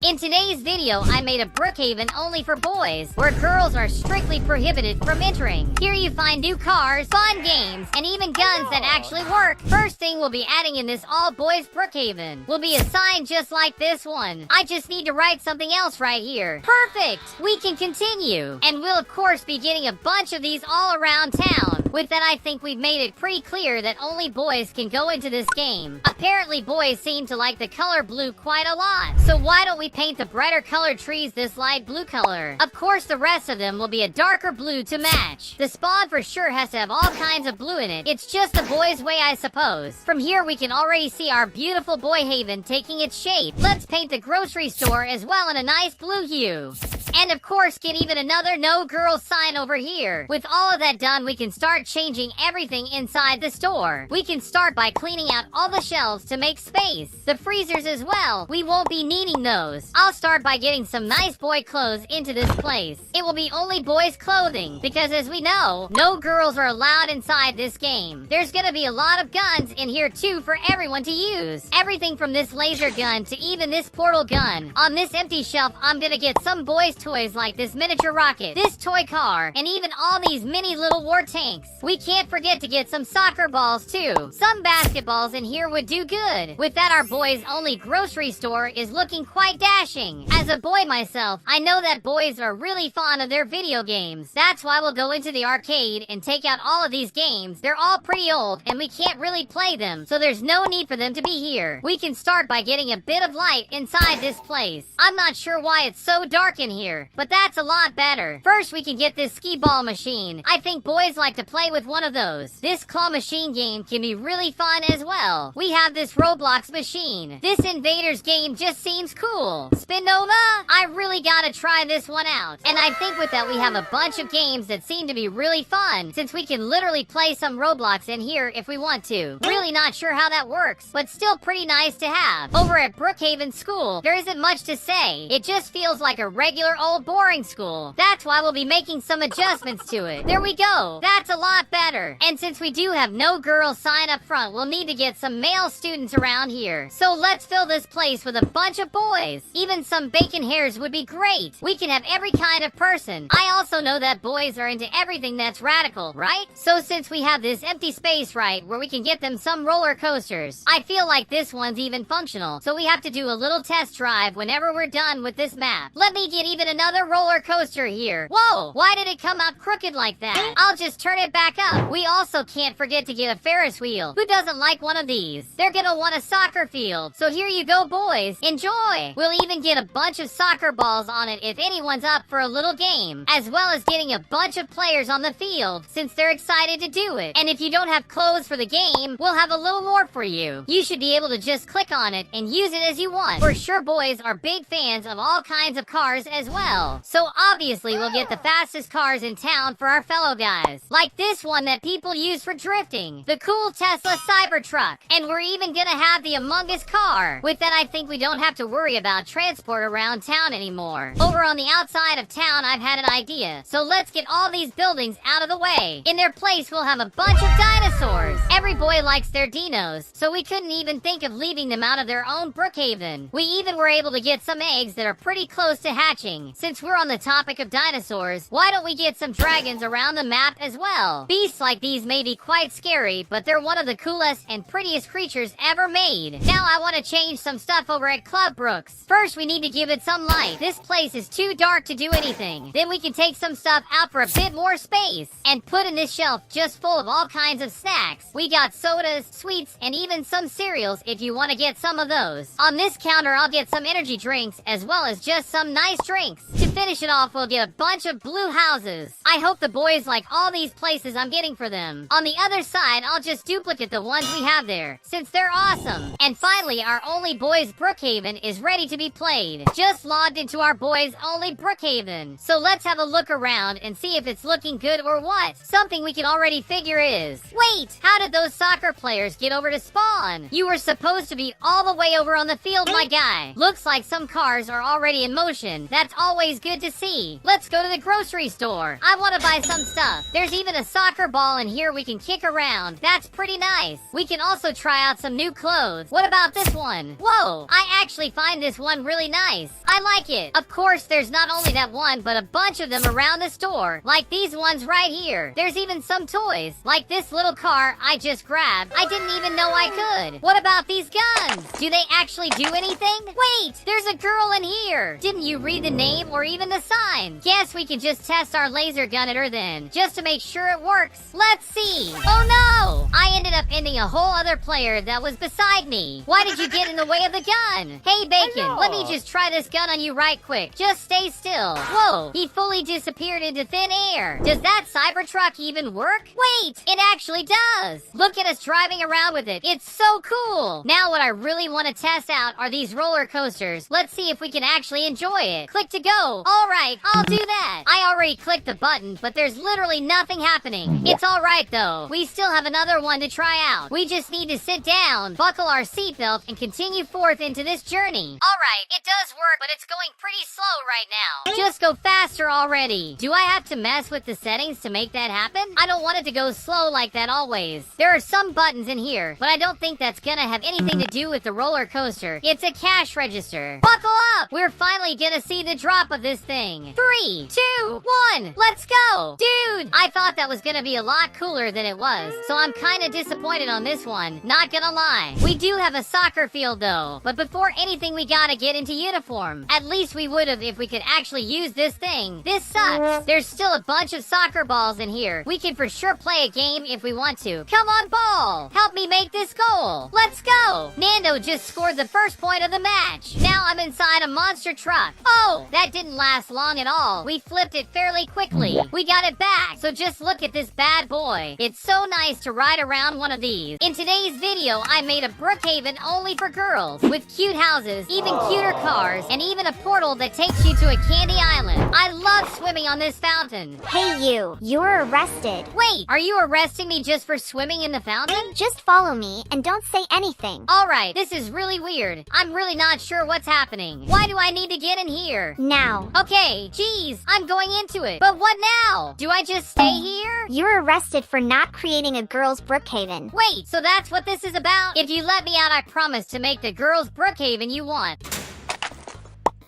In today's video, I made a Brookhaven only for boys, where girls are strictly prohibited from entering. Here you find new cars, fun games, and even guns that actually work. First thing we'll be adding in this all-boys Brookhaven will be a sign just like this one. I just need to write something else right here. Perfect! We can continue. And we'll of course be getting a bunch of these all around town. With that, I think we've made it pretty clear that only boys can go into this game. Apparently, boys seem to like the color blue quite a lot. So why don't we paint the brighter colored trees this light blue color? Of course, the rest of them will be a darker blue to match. The spawn for sure has to have all kinds of blue in it. It's just the boys' way, I suppose. From here, we can already see our beautiful boy haven taking its shape. Let's paint the grocery store as well in a nice blue hue. And of course, get even another no girls sign over here. With all of that done, we can start changing everything inside the store. We can start by cleaning out all the shelves to make space. The freezers as well. We won't be needing those. I'll start by getting some nice boy clothes into this place. It will be only boys clothing, because as we know, no girls are allowed inside this game. There's gonna be a lot of guns in here too for everyone to use. Everything from this laser gun to even this portal gun. On this empty shelf, I'm gonna get some boys toys like this miniature rocket, this toy car, and even all these mini little war tanks. We can't forget to get some soccer balls too. Some basketballs in here would do good. With that, our boys only grocery store is looking quite dashing. As a boy myself, I know that boys are really fond of their video games. That's why we'll go into the arcade and take out all of these games. They're all pretty old and we can't really play them, so there's no need for them to be here. We can start by getting a bit of light inside this place. I'm not sure why it's so dark in here, but that's a lot better. First, we can get this skee ball machine. I think boys like to play with one of those. This claw machine game can be really fun as well. We have this Roblox machine. This invaders game just seems cool. Spinova? I really gotta try this one out. And I think with that we have a bunch of games that seem to be really fun, since we can literally play some Roblox in here if we want to. Really not sure how that works, but still pretty nice to have. Over at Brookhaven School, there isn't much to say. It just feels like a regular old boring school. That's why we'll be making some adjustments to it. There we go. That's a lot better. And since we do have no girls sign up front, we'll need to get some male students around here. So let's fill this place with a bunch of boys. Even some bacon hairs would be great. We can have every kind of person. I also know that boys are into everything that's radical, right? So since we have this empty space, right, where we can get them some roller coasters, I feel like this one's even functional. So we have to do a little test drive whenever we're done with this map. Let me get even another roller coaster here. Whoa, why did it come out crooked like that? I'll just turn it back up. We also can't forget to get a Ferris wheel. Who doesn't like one of these? They're gonna want a soccer field. So here you go, boys. Enjoy. We'll even get a bunch of soccer balls on it if anyone's up for a little game, as well as getting a bunch of players on the field since they're excited to do it. And if you don't have clothes for the game, we'll have a little more for you. You should be able to just click on it and use it as you want. For sure, boys are big fans of all kinds of cars as well. So obviously we'll get the fastest cars in town for our fellow guys. Like this one that people use for drifting. The cool Tesla Cybertruck. And we're even gonna have the Among Us car. With that, I think we don't have to worry about transport around town anymore. Over on the outside of town, I've had an idea. So let's get all these buildings out of the way. In their place, we'll have a bunch of dinosaurs. Every boy likes their dinos, so we couldn't even think of leaving them out of their own Brookhaven. We even were able to get some eggs that are pretty close to hatching. Since we're on the topic of dinosaurs, why don't we get some dragons around the map as well? Beasts like these may be quite scary, but they're one of the coolest and prettiest creatures ever made. Now I want to change some stuff over at Club Brooks. First, we need to give it some light. This place is too dark to do anything. Then we can take some stuff out for a bit more space and put in this shelf just full of all kinds of snacks. We got sodas, sweets, and even some cereals if you want to get some of those. On this counter, I'll get some energy drinks as well as just some nice drinks. To finish it off, we'll get a bunch of blue houses. I hope the boys like all these places I'm getting for them. On the other side, I'll just duplicate the ones we have there, since they're awesome. And finally, our only boys Brookhaven is ready to be played. Just logged into our boys only Brookhaven. So let's have a look around and see if it's looking good or what. Something we can already figure is, wait, how did those soccer players get over to spawn? You were supposed to be all the way over on the field, my guy. Looks like some cars are already in motion. That's always good. good to see. Let's go to the grocery store. I want to buy some stuff. There's even a soccer ball in here we can kick around. That's pretty nice. We can also try out some new clothes. What about this one? Whoa, I actually find this one really nice. I like it. Of course, there's not only that one, but a bunch of them around the store. Like these ones right here. There's even some toys. Like this little car I just grabbed. I didn't even know I could. What about these guns? Do they actually do anything? Wait, there's a girl in here. Didn't you read the name or even the sign? Guess we can just test our laser gun at her then, just to make sure it works. Let's see. Oh no! I ended up ending a whole other player that was beside me. Why did you get in the way of the gun? Hey Bacon, let me just try this gun on you right quick. Just stay still. Whoa, he fully disappeared into thin air. Does that Cybertruck even work? Wait, it actually does. Look at us driving around with it. It's so cool. Now what I really want to test out are these roller coasters. Let's see if we can actually enjoy it. Click to go. All right, I'll do that. I already clicked the button, but there's literally nothing happening. It's all right though. We still have another one to try out. We just need to sit down, buckle our seatbelt, and continue forth into this journey. All right, it does work, but it's going pretty slow right now. Just go faster already. Do I have to mess with the settings to make that happen? I don't want it to go slow like that always. There are some buttons in here, but I don't think that's gonna have anything to do with the roller coaster. It's a cash register. Buckle up! We're finally gonna see the drop of this thing. 3, 2, 1, let's go! Dude, I thought that was gonna be a lot cooler than it was, so I'm kinda disappointed on this one, not gonna lie. We do have a soccer field though, but before anything we gotta get into uniform. At least we would've if we could actually use this thing. This sucks. There's still a bunch of soccer balls in here. We can for sure play a game if we want to. Come on, ball! Help me make this goal! Let's go! Nando just scored the first point of the match. Now I'm inside a monster truck. Oh, that didn't last long at all. We flipped it fairly quickly. We got it back. So just look at this bad boy. It's so nice to ride around one of these. In today's video, I made a Brookhaven only for girls, with cute houses, even cuter cars, and even a portal that takes you to a candy island. I love swimming on this fountain. Hey you, you're arrested. Wait, are you arresting me just for swimming in the fountain? Just follow me and don't say anything. Alright, this is really weird. I'm really not sure what's happening. Why do I need to get in here? Now. Okay, geez, I'm going into it. But what now? Do I just stay here? You're arrested for not creating a girls' Brookhaven. Wait, so that's what this is about? If you let me out, I promise to make the girls' Brookhaven you want.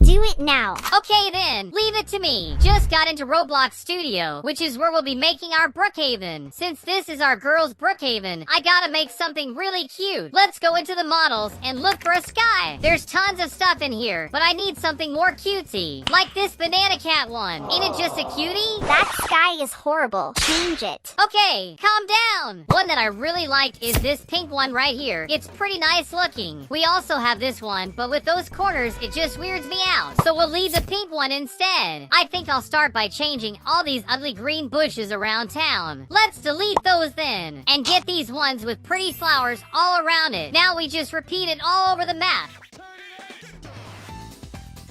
Do it now. Okay then, leave it to me. Just got into Roblox Studio, which is where we'll be making our Brookhaven. Since this is our girls' Brookhaven, I gotta make something really cute. Let's go into the models and look for a sky. There's tons of stuff in here, but I need something more cutesy. Like this banana cat one. Ain't it just a cutie? That sky is horrible. Change it. Okay, calm down. One that I really liked is this pink one right here. It's pretty nice looking. We also have this one, but with those corners, it just weirds me out. So we'll leave the pink one instead. I think I'll start by changing all these ugly green bushes around town. Let's delete those then. And get these ones with pretty flowers all around it. Now we just repeat it all over the map.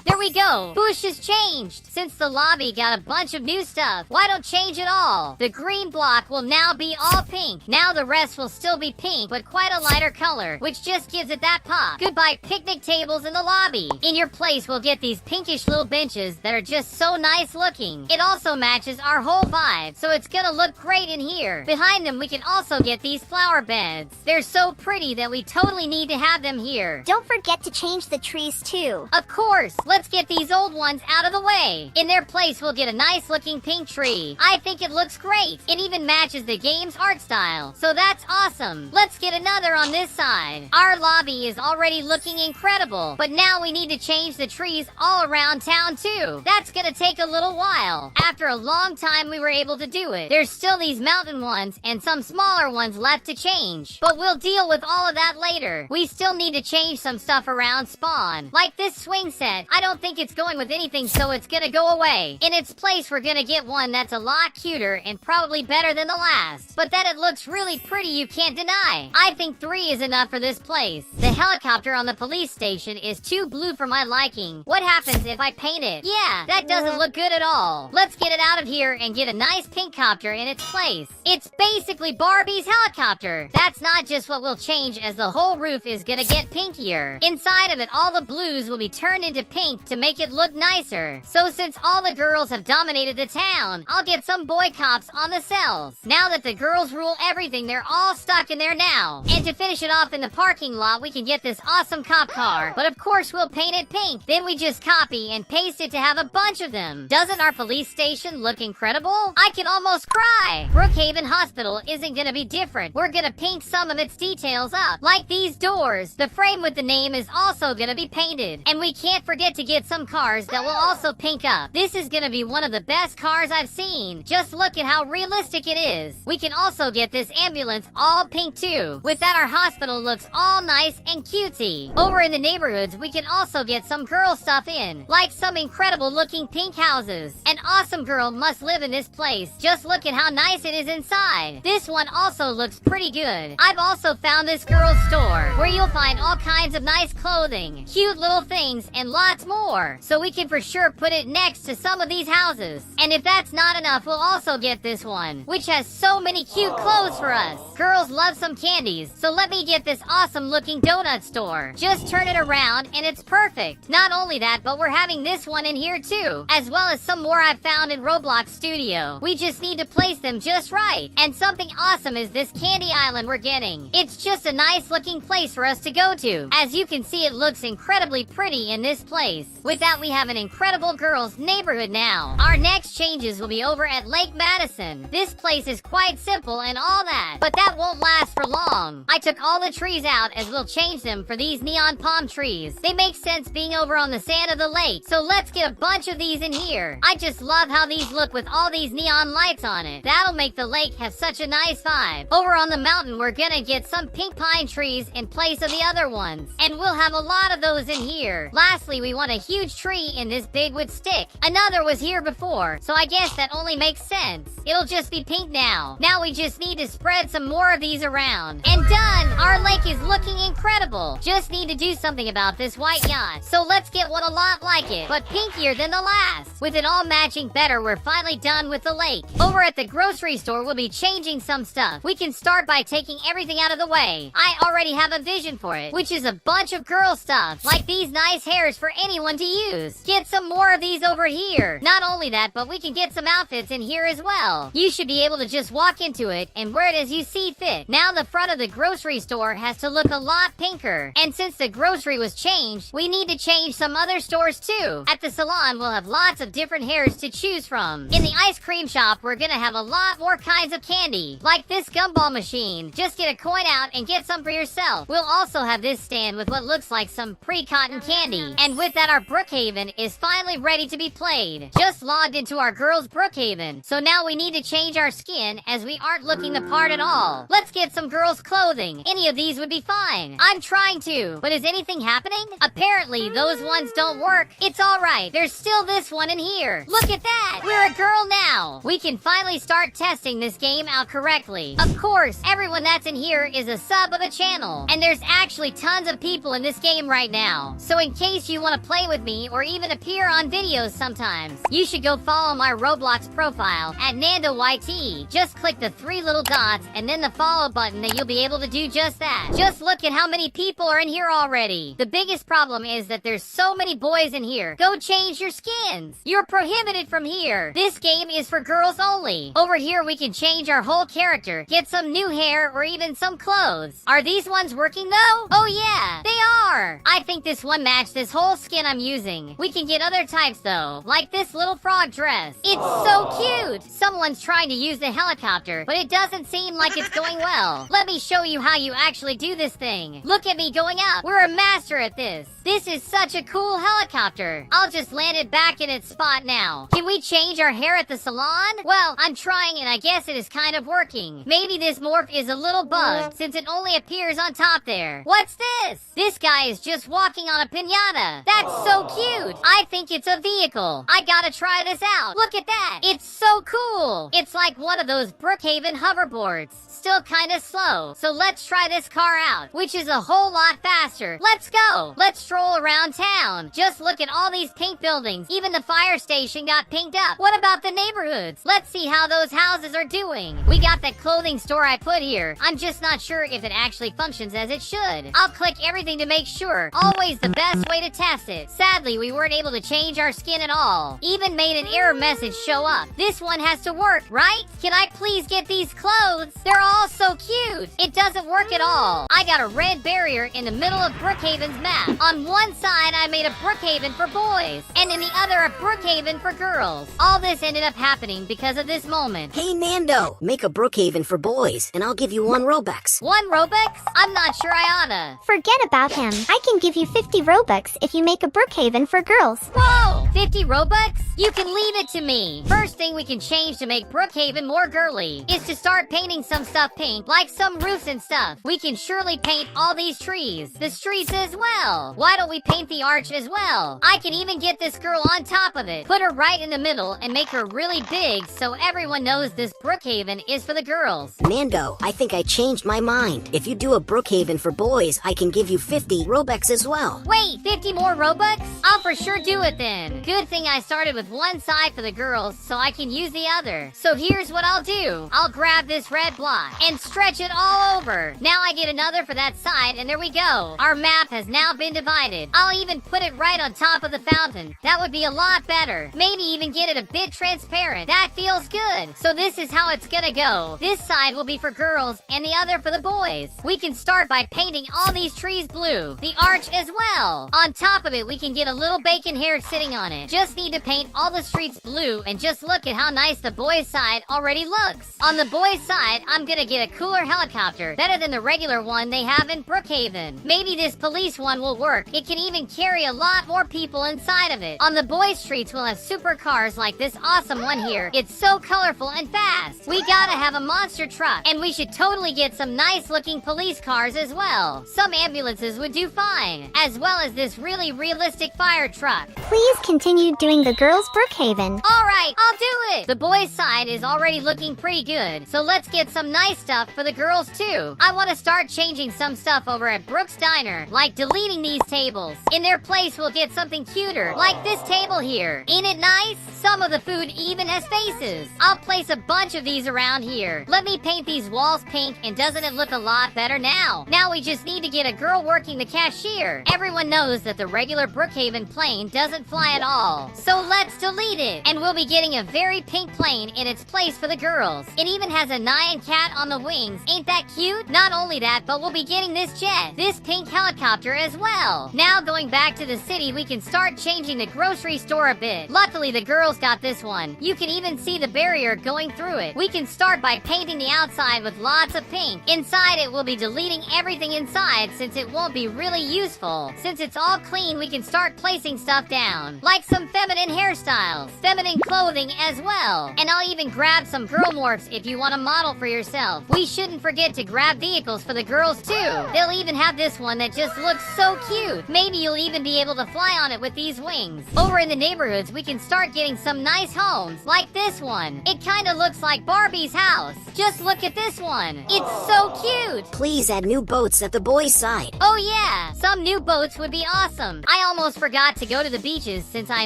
There we go. Bush has changed. Since the lobby got a bunch of new stuff, why don't change it all? The green block will now be all pink. Now the rest will still be pink, but quite a lighter color, which just gives it that pop. Goodbye picnic tables in the lobby. In your place, we'll get these pinkish little benches that are just so nice looking. It also matches our whole vibe, so it's gonna look great in here. Behind them, we can also get these flower beds. They're so pretty that we totally need to have them here. Don't forget to change the trees too. Of course. Let's get these old ones out of the way. In their place, we'll get a nice looking pink tree. I think it looks great. It even matches the game's art style. So that's awesome. Let's get another on this side. Our lobby is already looking incredible, but now we need to change the trees all around town too. That's gonna take a little while. After a long time, we were able to do it. There's still these mountain ones and some smaller ones left to change, but we'll deal with all of that later. We still need to change some stuff around spawn. Like this swing set. I don't think it's going with anything, so it's gonna go away. In its place, we're gonna get one that's a lot cuter and probably better than the last. But that it looks really pretty, you can't deny. I think 3 is enough for this place. The helicopter on the police station is too blue for my liking. What happens if I paint it? Yeah, that doesn't look good at all. Let's get it out of here and get a nice pink copter in its place. It's basically Barbie's helicopter. That's not just what will change, as the whole roof is gonna get pinkier. Inside of it, all the blues will be turned into pink to make it look nicer. So since all the girls have dominated the town, I'll get some boy cops on the cells. Now that the girls rule everything, they're all stuck in there now. And to finish it off in the parking lot, we can get this awesome cop car. But of course we'll paint it pink. Then we just copy and paste it to have a bunch of them. Doesn't our police station look incredible? I can almost cry. Brookhaven Hospital isn't gonna be different. We're gonna paint some of its details up. Like these doors. The frame with the name is also gonna be painted. And we can't forget to get some cars that will also pink up. This is gonna be one of the best cars I've seen. Just look at how realistic it is. We can also get this ambulance all pink too. With that, our hospital looks all nice and cutesy. Over in the neighborhoods, we can also get some girl stuff in, like some incredible looking pink houses. An awesome girl must live in this place. Just look at how nice it is inside. This one also looks pretty good. I've also found this girl's store, where you'll find all kinds of nice clothing, cute little things, and lots more. So we can for sure put it next to some of these houses. And if that's not enough, we'll also get this one, which has so many cute clothes for us. Girls love some candies, so let me get this awesome looking donut store. Just turn it around and it's perfect. Not only that, but we're having this one in here too, as well as some more I've found in Roblox Studio. We just need to place them just right. And something awesome is this candy island we're getting. It's just a nice looking place for us to go to. As you can see, it looks incredibly pretty in this place. With that, we have an incredible girls neighborhood now. Our next changes will be over at Lake Madison. This place is quite simple and all that, but that won't last for long. I took all the trees out, as we'll change them for these neon palm trees. They make sense being over on the sand of the lake, so let's get a bunch of these in here. I just love how these look with all these neon lights on it. That'll make the lake have such a nice vibe. Over on the mountain, we're gonna get some pink pine trees in place of the other ones, and we'll have a lot of those in here. Lastly, we want a huge tree in this big wood stick. Another was here before, so I guess that only makes sense. It'll just be pink now. Now we just need to spread some more of these around. And done! Our lake is looking incredible. Just need to do something about this white yacht. So let's get one a lot like it, but pinkier than the last. With it all matching better, we're finally done with the lake. Over at the grocery store, we'll be changing some stuff. We can start by taking everything out of the way. I already have a vision for it, which is a bunch of girl stuff, like these nice hairs for anyone to use. Get some more of these over here. Not only that, but we can get some outfits in here as well. You should be able to just walk into it and wear it as you see fit. Now the front of the grocery store has to look a lot pinker. And since the grocery was changed, we need to change some other stores too. At the salon, we'll have lots of different hairs to choose from. In the ice cream shop, we're gonna have a lot more kinds of candy, like this gumball machine. Just get a coin out and get some for yourself. We'll also have this stand with what looks like some pre-cotton candy. And with that, our Brookhaven is finally ready to be played. Just logged into our girls Brookhaven. So now we need to change our skin, as we aren't looking the part at all. Let's get some girls clothing. Any of these would be fine. I'm trying to, but is anything happening? Apparently those ones don't work. It's alright, there's still this one in here. Look at that! We're a girl now! We can finally start testing this game out correctly. Of course, everyone that's in here is a sub of the channel, and there's actually tons of people in this game right now. So in case you want to play with me or even appear on videos sometimes, you should go follow my Roblox profile at NandoYT. Just click the 3 little dots and then the follow button, and you'll be able to do just that. Just look at how many people are in here already. The biggest problem is that there's so many boys in here. Go change your skins. You're prohibited from here. This game is for girls only. Over here we can change our whole character, get some new hair, or even some clothes. Are these ones working though? Oh yeah, they are. I think this one matched this whole skin I'm using. We can get other types though, like this little frog dress. It's so cute. Someone's trying to use the helicopter, but it doesn't seem like it's going well. Let me show you how you actually do this thing. Look at me going up. We're a master at this. This is such a cool helicopter. I'll just land it back in its spot now. Can we change our hair at the salon? Well, I'm trying and I guess it is kind of working. Maybe this morph is a little bugged since it only appears on top there. What's this? This guy is just walking on a piñata. That's so cute. I think it's a vehicle. I gotta try this out. Look at that. It's so cool. It's like one of those Brookhaven hoverboards. Still kind of slow. So let's try this car out, which is a whole lot faster. Let's go. Let's stroll around town. Just look at all these pink buildings. Even the fire station got pinked up. What about the neighborhoods? Let's see how those houses are doing. We got that clothing store I put here. I'm just not sure if it actually functions as it should. I'll click everything to make sure. Always the best way to test it. Sadly, we weren't able to change our skin at all. Even made an error message show up. This one has to work, right? Can I please get these clothes? They're all so cute. It doesn't work at all. I got a red barrier in the middle of Brookhaven's map. On one side, I made a Brookhaven for boys, and in the other, a Brookhaven for girls. All this ended up happening because of this moment. Hey, Mando, make a Brookhaven for boys, and I'll give you 1 Robux. 1 Robux? I'm not sure I oughta. Forget about him. I can give you 50 Robux if you make a Brookhaven for girls. Whoa! 50 Robux? You can leave it to me. First thing we can change to make Brookhaven more girly is to start painting some stuff pink, like some roofs and stuff. We can surely paint all these trees, the streets as well. Why don't we paint the arch as well? I can even get this girl on top of it, put her right in the middle, and make her really big so everyone knows this Brookhaven is for the girls. Mando, I think I changed my mind. If you do a Brookhaven for boys, I can give you 50 Robux as well. Wait, 50 more Robux? I'll for sure do it then. Good thing I started with one side for the girls so I can use the other. So here's what I'll do. I'll grab this red block and stretch it all over. Now I get another for that side, and there we go. Our map has now been divided. I'll even put it right on top of the fountain. That would be a lot better. Maybe even get it a bit transparent. That feels good. So this is how it's gonna go. This side will be for girls and the other for the boys. We can start by painting all these trees blue. The arch as well. On top of it, we can get a little bacon hair sitting on it. Just need to paint all the streets blue, and just look at how nice the boys' side already looks. On the boys' side, I'm gonna get a cooler helicopter, better than the regular one they have in Brookhaven. Maybe this police one will work. It can even carry a lot more people inside of it. On the boys' streets, we'll have supercars like this awesome one here. It's so colorful and fast. We gotta have a monster truck, and we should totally get some nice looking police cars as well. Some ambulances would do fine, as well as this really realistic fire truck. Please continue doing the girls' Brookhaven. Alright, I'll do it! The boys' side is already looking pretty good, so let's get some nice stuff for the girls too. I want to start changing some stuff over at Brook's Diner, like deleting these tables. In their place, we'll get something cuter, like this table here. Ain't it nice? Some of the food even has faces. I'll place a bunch of these around here. Let me paint these walls pink, and doesn't it look a lot better now? Now we just need to get a girl working the cashier. Everyone knows that the regular Brookhaven plane doesn't fly at all, so let's delete it. And we'll be getting a very pink plane in its place for the girls. It even has a Nyan cat on the wings. Ain't that cute? Not only that, but we'll be getting this jet, this pink helicopter as well. Now going back to the city, we can start changing the grocery store a bit. Luckily, the girls got this one. You can even see the barrier going through it. We can start by painting the outside with lots of pink. Inside it, we'll be deleting everything inside since it won't be really useful. Since it's all clean, we can start placing stuff down, like some feminine hairstyles, feminine clothing as well. And I'll even grab some girl morphs if you want to model for yourself. We shouldn't forget to grab vehicles for the girls too. They'll even have this one that just looks so cute. Maybe you'll even be able to fly on it with these wings. Over in the neighborhoods, we can start getting some nice homes, like this one. It kind of looks like Barbie's house. Just look at this one. It's so cute. Please add new boats at the boys' side. Oh yeah, some new boats would be awesome. I almost forgot to go to the beaches since I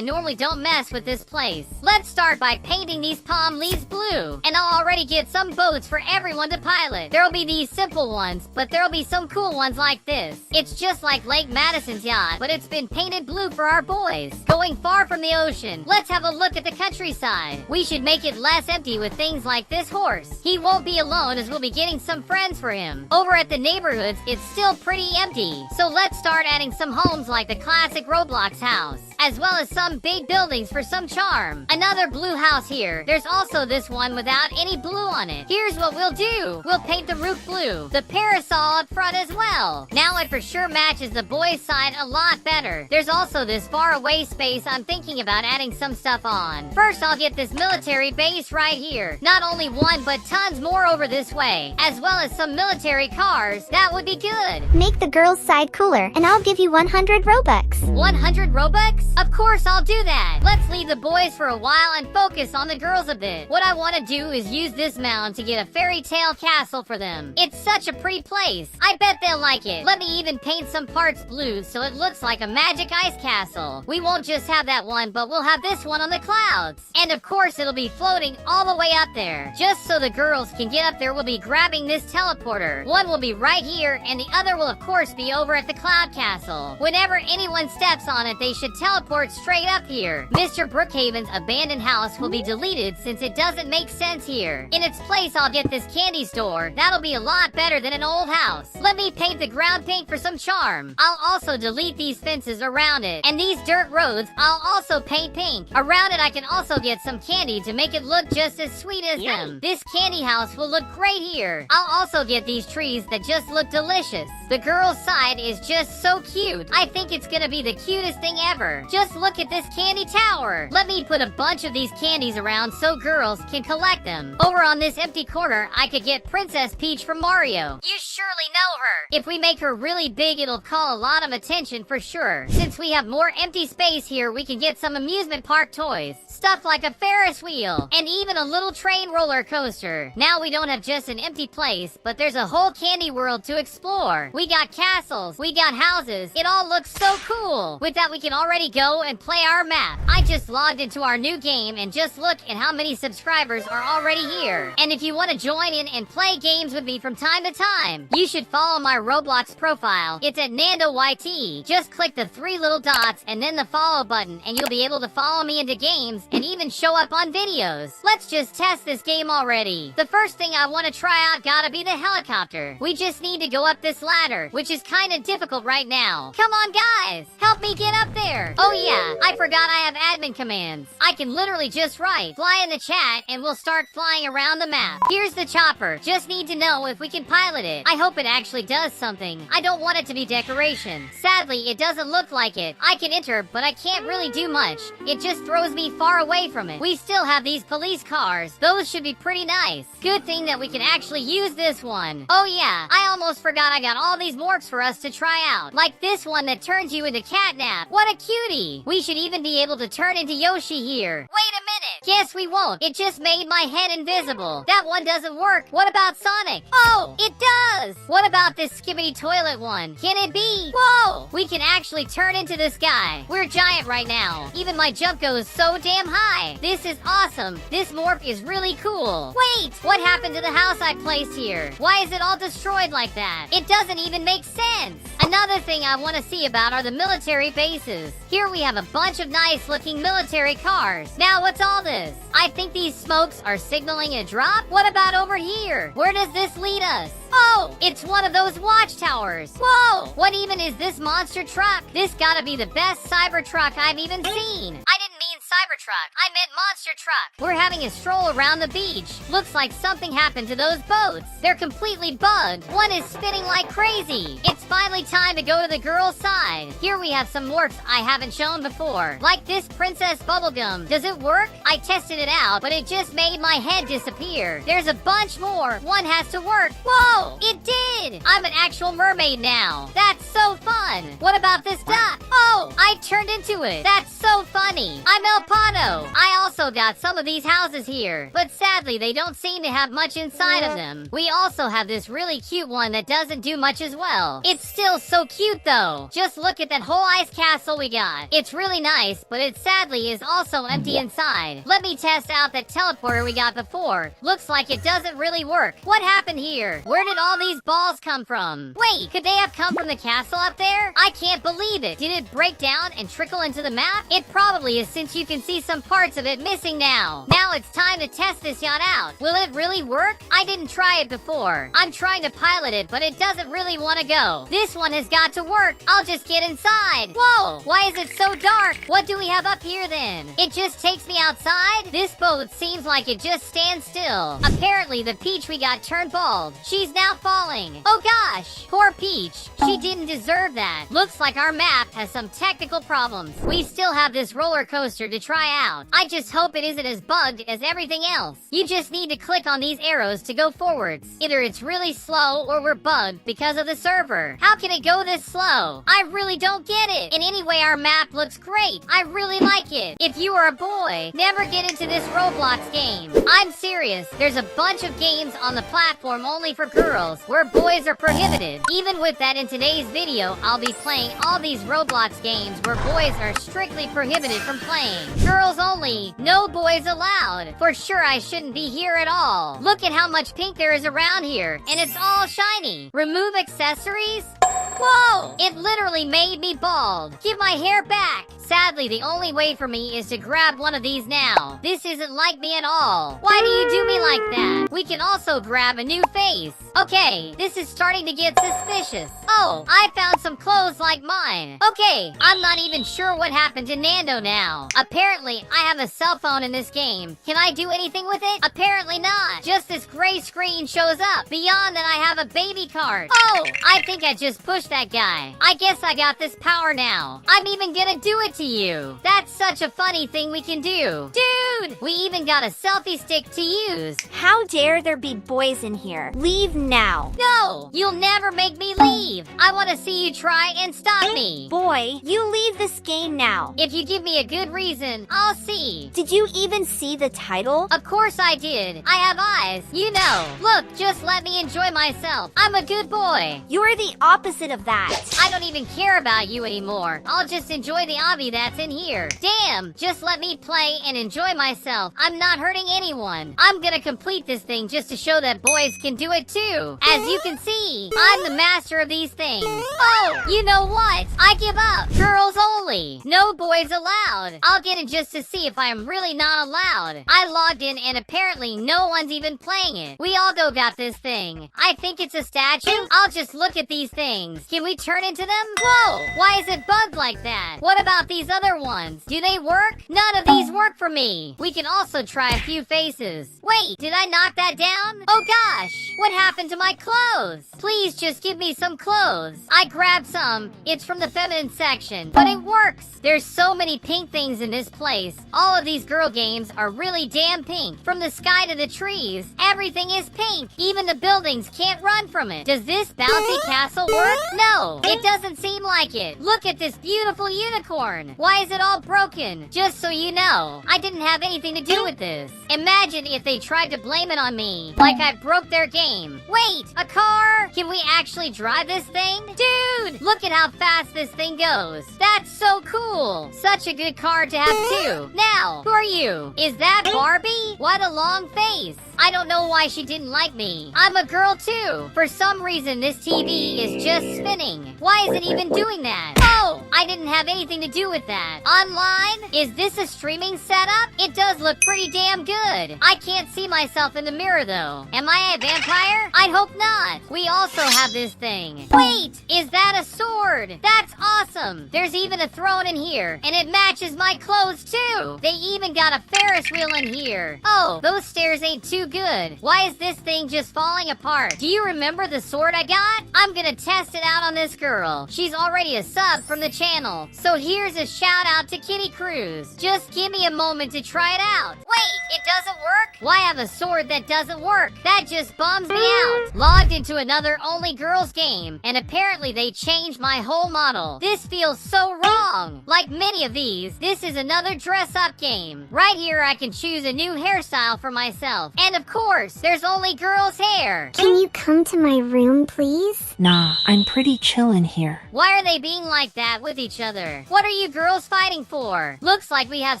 normally don't mess with this place. Let's start by painting these palm leaves blue, and I'll already get some boats for everyone to pilot. There'll be these simple ones, but there'll be some cool ones like this. It's just like Lake Madison's yacht, but it's been painted blue for our boys. Going far from the ocean, let's have a look at the countryside. We should make it less empty with things like this horse. He won't be alone as we'll be getting some friends for him. Over at the neighborhoods, it's still pretty empty, so let's start adding some homes like the classic Roblox house. as well as some big buildings for some charm. Another blue house here. There's also this one without any blue on it. Here's what we'll do. We'll paint the roof blue, the parasol up front as well. Now it for sure matches the boys' side a lot better. There's also this far away space I'm thinking about adding some stuff on. First, I'll get this military base right here. Not only one, but tons more over this way, as well as some military cars. That would be good. Make the girls' side cooler, and I'll give you 100 Robux. 100 Robux? Of course I'll do that. Let's leave the boys for a while and focus on the girls a bit. What I want to do is use this mound to get a fairy tale castle for them. It's such a pretty place. I bet they'll like it. Let me even paint some parts blue so it looks like a magic ice castle. We won't just have that one, but we'll have this one on the clouds. And of course it'll be floating all the way up there. Just so the girls can get up there, we'll be grabbing this teleporter. One will be right here, and the other will of course be over at the cloud castle. Whenever anyone steps on it, they should teleport straight up here. Mr. Brookhaven's abandoned house will be deleted since it doesn't make sense here. In its place, I'll get this candy store. That'll be a lot better than an old house. Let me paint the ground pink for some charm. I'll also delete these fences around it. And these dirt roads, I'll also paint pink. Around it, I can also get some candy to make it look just as sweet as them. This candy house will look great here. I'll also get these trees that just look delicious. The girls' side is just so cute. I think it's gonna be the cutest thing ever. Just look at this candy tower. Let me put a bunch of these candies around so girls can collect them. Over on this empty corner, I could get Princess Peach from Mario. You surely know her. If we make her really big, it'll call a lot of attention for sure. Since we have more empty space here, we can get some amusement park toys. Stuff like a Ferris wheel, and even a little train roller coaster. Now we don't have just an empty place, but there's a whole candy world to explore. We got castles, we got houses. It all looks so cool. With that, we can already go and play our map. I just logged into our new game and just look at how many subscribers are already here. And if you want to join in and play games with me from time to time, you should follow my Roblox profile. It's at NandoYT. Just click the 3 little dots and then the follow button, and you'll be able to follow me into games and even show up on videos. Let's just test this game already. The first thing I want to try out gotta be the helicopter. We just need to go up this ladder, which is kind of difficult right now. Come on, guys, help me get up there. Oh yeah, I forgot I have admin commands. I can literally just write fly in the chat and we'll start flying around the map. Here's the chopper. Just need to know if we can pilot it. I hope it actually does something. I don't want it to be decoration. Sadly, it doesn't look like it. I can enter, but I can't really do much. It just throws me far away from it. We still have these police cars. Those should be pretty nice. Good thing that we can actually use this one. Oh yeah, I almost forgot I got all these morphs for us to try out. Like this one that turns you into Catnap. What a cutie. We should even be able to turn into Yoshi here. Wait a minute. Guess we won't. It just made my head invisible. That one doesn't work. What about Sonic? Oh, it does. What about this skibbity toilet one? Can it be? Whoa, we can actually turn into this guy. We're giant right now. Even my jump goes so damn high. This is awesome. This morph is really cool. Wait, what happened to the house I placed here? Why is it all destroyed like that? It doesn't even make sense. Another thing I want to see about are the military bases. Here we have a bunch of nice looking military cars. Now what's all this? I think these smokes are signaling a drop. What about over here? Where does this lead us? Oh, it's one of those watchtowers. Whoa, what even is this monster truck? This gotta be the best cyber truck I've even seen. I didn't mean Cybertruck. I meant monster truck. We're having a stroll around the beach. Looks like something happened to those boats. They're completely bugged. One is spinning like crazy. It's finally time to go to the girls' side. Here we have some morphs I haven't shown before. Like this Princess Bubblegum. Does it work? I tested it out, but it just made my head disappear. There's a bunch more. One has to work. Whoa, it did. I'm an actual mermaid now. That's so fun. What about this duck? Oh, I turned into it. That's so funny. I'm El Pato. I also got some of these houses here, but sadly they don't seem to have much inside of them. We also have this really cute one that doesn't do much as well. It's still so cute though. Just look at that whole ice castle we got. It's really nice, but it sadly is also empty inside. Let me test out that teleporter we got before. Looks like it doesn't really work. What happened here? Where did all these balls come from? Wait, could they have come from the castle up there? I can't believe it. Did it break down and trickle into the map? It probably is, since you can see some parts of it missing now. Now it's time to test this yacht out. Will it really work? I didn't try it before. I'm trying to pilot it, but it doesn't really want to go. This one has got to work. I'll just get inside. Whoa, why is it so dark? What do we have up here then? It just takes me outside? This boat seems like it just stands still. Apparently the Peach we got turned bald. She's now falling. Oh gosh, poor Peach. She didn't deserve that. Looks like our map has some technical problems. We still have this roller coaster to try out. I just hope it isn't as bugged as everything else. You just need to click on these arrows to go forwards. Either it's really slow or we're bugged because of the server. How can it go this slow? I really don't get it. And anyway, our map looks great. I really like it. If you are a boy, never get into this Roblox game. I'm serious. There's a bunch of games on the platform only for girls, where boys are prohibited. Even with that, in today's video, I'll be playing all these Roblox games where boys are strictly prohibited from playing. Girls only, no boys allowed. For sure, I shouldn't be here at all. Look at how much pink there is around here, and it's all shiny. Remove accessories? Whoa! It literally made me bald. Give my hair back. Sadly, the only way for me is to grab one of these now. This isn't like me at all. Why do you do me like that? We can also grab a new face. Okay, this is starting to get suspicious. Oh, I found some clothes like mine. Okay, I'm not even sure what happened to Nando now. Apparently, I have a cell phone in this game. Can I do anything with it? Apparently not. Just this gray screen shows up. Beyond that, I have a baby card. Oh, I think I just pushed that guy. I guess I got this power now. I'm even gonna do it to you. That's such a funny thing we can do. Dude, we even got a selfie stick to use. How dare there be boys in here? Leave now. No, you'll never make me leave. I want to see you try and stop me. Boy, you leave this game now. If you give me a good reason, I'll see. Did you even see the title? Of course I did. I have eyes, you know. Look, just let me enjoy myself. I'm a good boy. You're the opposite of that. I don't even care about you anymore. I'll just enjoy the obby that's in here. Damn, just let me play and enjoy myself. I'm not hurting anyone. I'm gonna complete this thing just to show that boys can do it too. As you can see, I'm the master of these things. Oh, you know what? I give up. Girls only. No boys allowed. I'll get in just to see if I am really not allowed. I logged in and apparently no one's even playing it. We all go got this thing. I think it's a statue. I'll just look at these things. Can we turn into them? Whoa, why is it bugged like that? What about these other ones? Do they work? None of these work for me. We can also try a few faces. Wait, did I knock that down? Oh gosh, what happened to my clothes? Please just give me some clothes. I grabbed some. It's from the feminine section, but it works. There's so many pink things in this place. All of these girl games are really damn pink. From the sky to the trees, everything is pink. Even the buildings can't run from it. Does this bouncy castle work? No, it doesn't seem like it. Look at this beautiful unicorn. Why is it all broken? Just so you know, I didn't have anything to do with this. Imagine if they tried to blame it on me, like I broke their game. Wait, a car? Can we actually drive this thing? Dude, look at how fast this thing goes. That's so cool. Such a good car to have too. Now, who are you? Is that Barbie? What a long face. I don't know why she didn't like me. I'm a girl too. For some reason, this TV is just spinning. Why is it even doing that? Oh, I didn't have anything to do with that. Online? Is this a streaming setup? It does look pretty damn good. I can't see myself in the mirror though. Am I a vampire? I hope not. We also have this thing. Wait, is that a sword? That's awesome. There's even a throne in here, and it matches my clothes too. They even got a Ferris wheel in here. Oh, those stairs ain't too good. Why is this thing just falling apart? Do you remember the sword I got? I'm gonna test it out on this girl. She's already a sub from the channel. So here's a shout out to Kitty Cruz. Just give me a moment to try it out. Wait, it doesn't work? Why have a sword that doesn't work? That just bums me out. Logged into another only girls game, and apparently they changed my whole model. This feels so wrong. Like many of these, this is another dress up game. Right here I can choose a new hairstyle for myself. And of course, there's only girls' hair. Can you come to my room, please? Nah, I'm pretty chill in here. Why are they being like that with each other? What are you girls fighting for? Looks like we have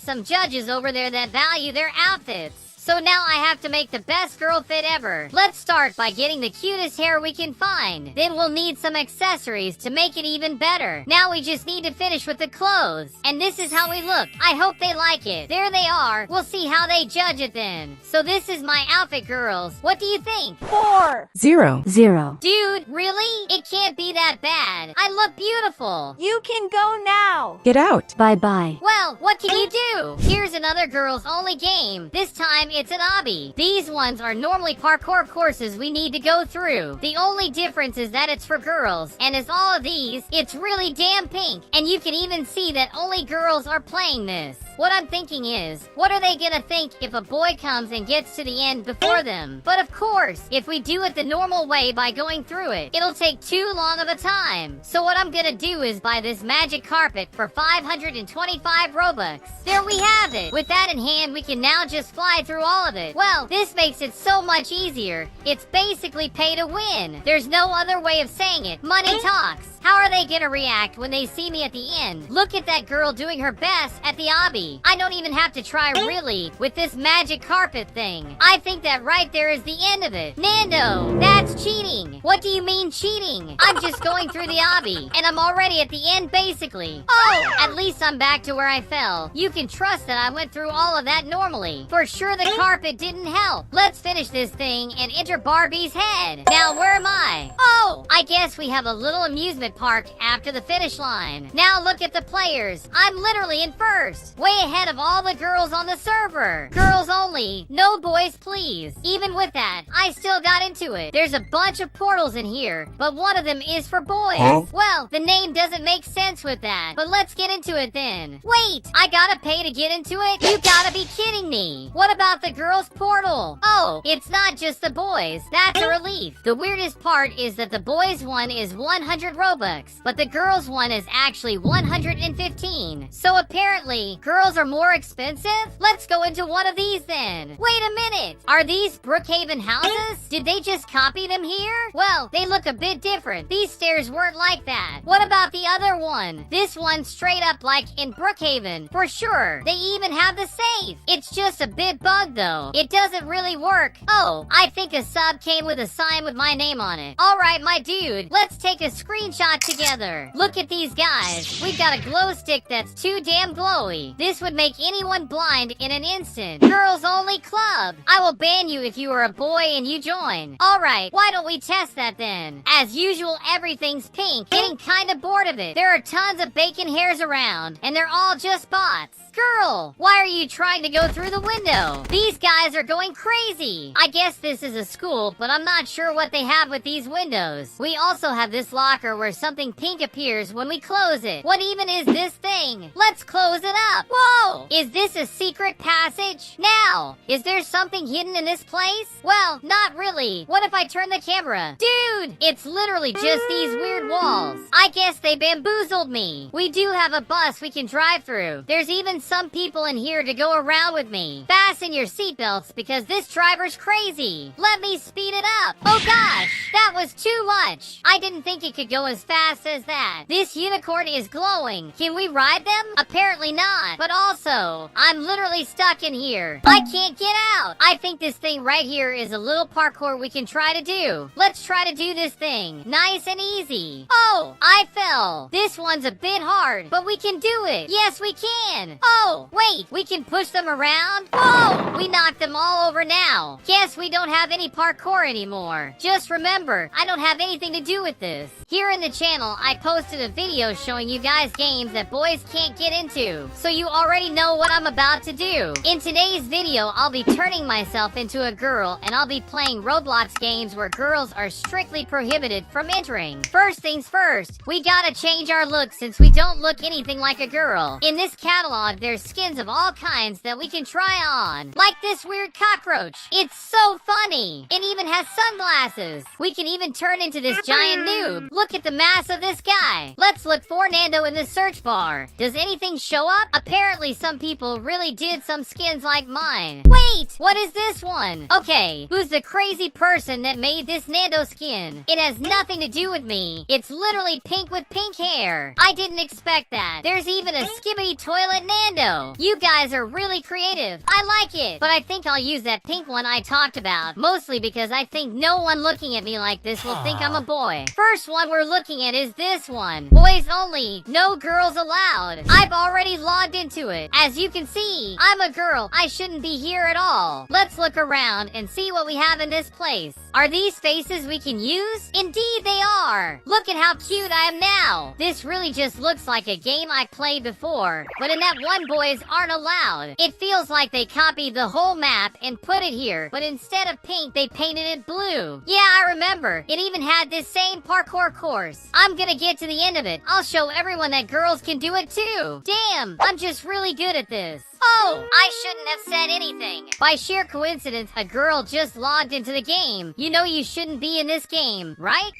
some judges over there that value their outfits. So now I have to make the best girl fit ever. Let's start by getting the cutest hair we can find. Then we'll need some accessories to make it even better. Now we just need to finish with the clothes. And this is how we look. I hope they like it. There they are. We'll see how they judge it then. So this is my outfit, girls. What do you think? 4. 0. 0. Dude, really? It can't be that bad. I look beautiful. You can go now. Get out. Bye-bye. Well, what can you do? Here's another girls only game. This time it's an obby. These ones are normally parkour courses we need to go through. The only difference is that it's for girls. And as all of these, it's really damn pink. And you can even see that only girls are playing this. What I'm thinking is, what are they gonna think if a boy comes and gets to the end before them? But of course, if we do it the normal way by going through it, it'll take too long of a time. So what I'm gonna do is buy this magic carpet for 525 Robux. There we have it. With that in hand, we can now just fly through all of it. Well, this makes it so much easier. It's basically pay to win. There's no other way of saying it. Money talks. How are they gonna react when they see me at the end? Look at that girl doing her best at the obby. I don't even have to try really with this magic carpet thing. I think that right there is the end of it. Nando, that's cheating. What do you mean cheating? I'm just going through the obby and I'm already at the end basically. Oh, at least I'm back to where I fell. You can trust that I went through all of that normally. For sure the carpet didn't help. Let's finish this thing and enter Barbie's head. Now where am I? Oh, I guess we have a little amusement park after the finish line. Now look at the players. I'm literally in first, way ahead of all the girls on the server. Girls only, no boys please. Even with that, I still got into it. There's a bunch of portals in here, but one of them is for boys. Well, the name doesn't make sense with that, but let's get into it then. Wait, I gotta pay to get into it? You gotta be kidding me. What about the girls portal? Oh, it's not just the boys. That's a relief. The weirdest part is that the boys one is 100 Robux, but the girls one is actually 115. So apparently, girls are more expensive? Let's go into one of these then. Wait a minute. Are these Brookhaven houses? Did they just copy them here? Well, they look a bit different. These stairs weren't like that. What about the other one? This one's straight up like in Brookhaven, for sure. They even have the safe. It's just a bit bugged though. It doesn't really work. Oh, I think a sub came with a sign with my name on it. Alright, my dude, let's take a screenshot together. Look at these guys. We've got a glow stick that's too damn glowy. This would make anyone blind in an instant. Girls only club. I will ban you if you are a boy and you join. Alright, why don't we test that then? As usual, everything's pink. Getting kinda bored of it. There are tons of bacon hairs around, and they're all just bots. Girl, why are you trying to go through the window? These guys are going crazy. I guess this is a school, but I'm not sure what they have with these windows. We also have this locker where something pink appears when we close it. What even is this thing? Let's close it up. Whoa! Is this a secret passage? Now, is there something hidden in this place? Well, not really. What if I turn the camera? Dude, it's literally just these weird walls. I guess they bamboozled me. We do have a bus we can drive through. There's even some people in here to go around with me. Fasten your seatbelts because this driver's crazy. Let me speed it up. Oh gosh, that was too much. I didn't think it could go as fast as that. This unicorn is glowing. Can we ride them? Apparently not. But also, I'm literally stuck in here. I can't get out. I think this thing right here is a little parkour we can try to do. Let's try to do this thing. Nice and easy. Oh, I fell. This one's a bit hard, but we can do it. Yes, we can. Oh, wait, we can push them around? Whoa, we knocked them all over now. Guess we don't have any parkour anymore. Just remember, I don't have anything to do with this. Here in the channel, I posted a video showing you guys games that boys can't get into, so you already know what I'm about to do. In today's video, I'll be turning myself into a girl, and I'll be playing Roblox games where girls are strictly prohibited from entering. First things first, we gotta change our look since we don't look anything like a girl. In this catalog, there's skins of all kinds that we can try on. Like this weird cockroach. It's so funny. It even has sunglasses. We can even turn into this giant noob. Look at the mask of this guy. Let's look for Nando in the search bar. Does anything show up? Apparently some people really did some skins like mine. Wait, what is this one? Okay, who's the crazy person that made this Nando skin? It has nothing to do with me. It's literally pink with pink hair. I didn't expect that. There's even a skibbity toilet Nando. You guys are really creative. I like it. But I think I'll use that pink one I talked about. Mostly because I think no one looking at me like this will think I'm a boy. First one we're looking at is this one. Boys only. No girls allowed. I've already logged into it. As you can see, I'm a girl. I shouldn't be here at all. Let's look around and see what we have in this place. Are these faces we can use? Indeed they are. Look at how cute I am now. This really just looks like a game I played before, but in that one boys aren't allowed. It feels like they copied the whole map and put it here, but instead of pink, they painted it blue. Yeah, I remember. It even had this same parkour course. I'm gonna get to the end of it. I'll show everyone that girls can do it too. Damn, I'm just really good at this. Oh, I shouldn't have said anything. By sheer coincidence, a girl just logged into the game. You know you shouldn't be in this game, right?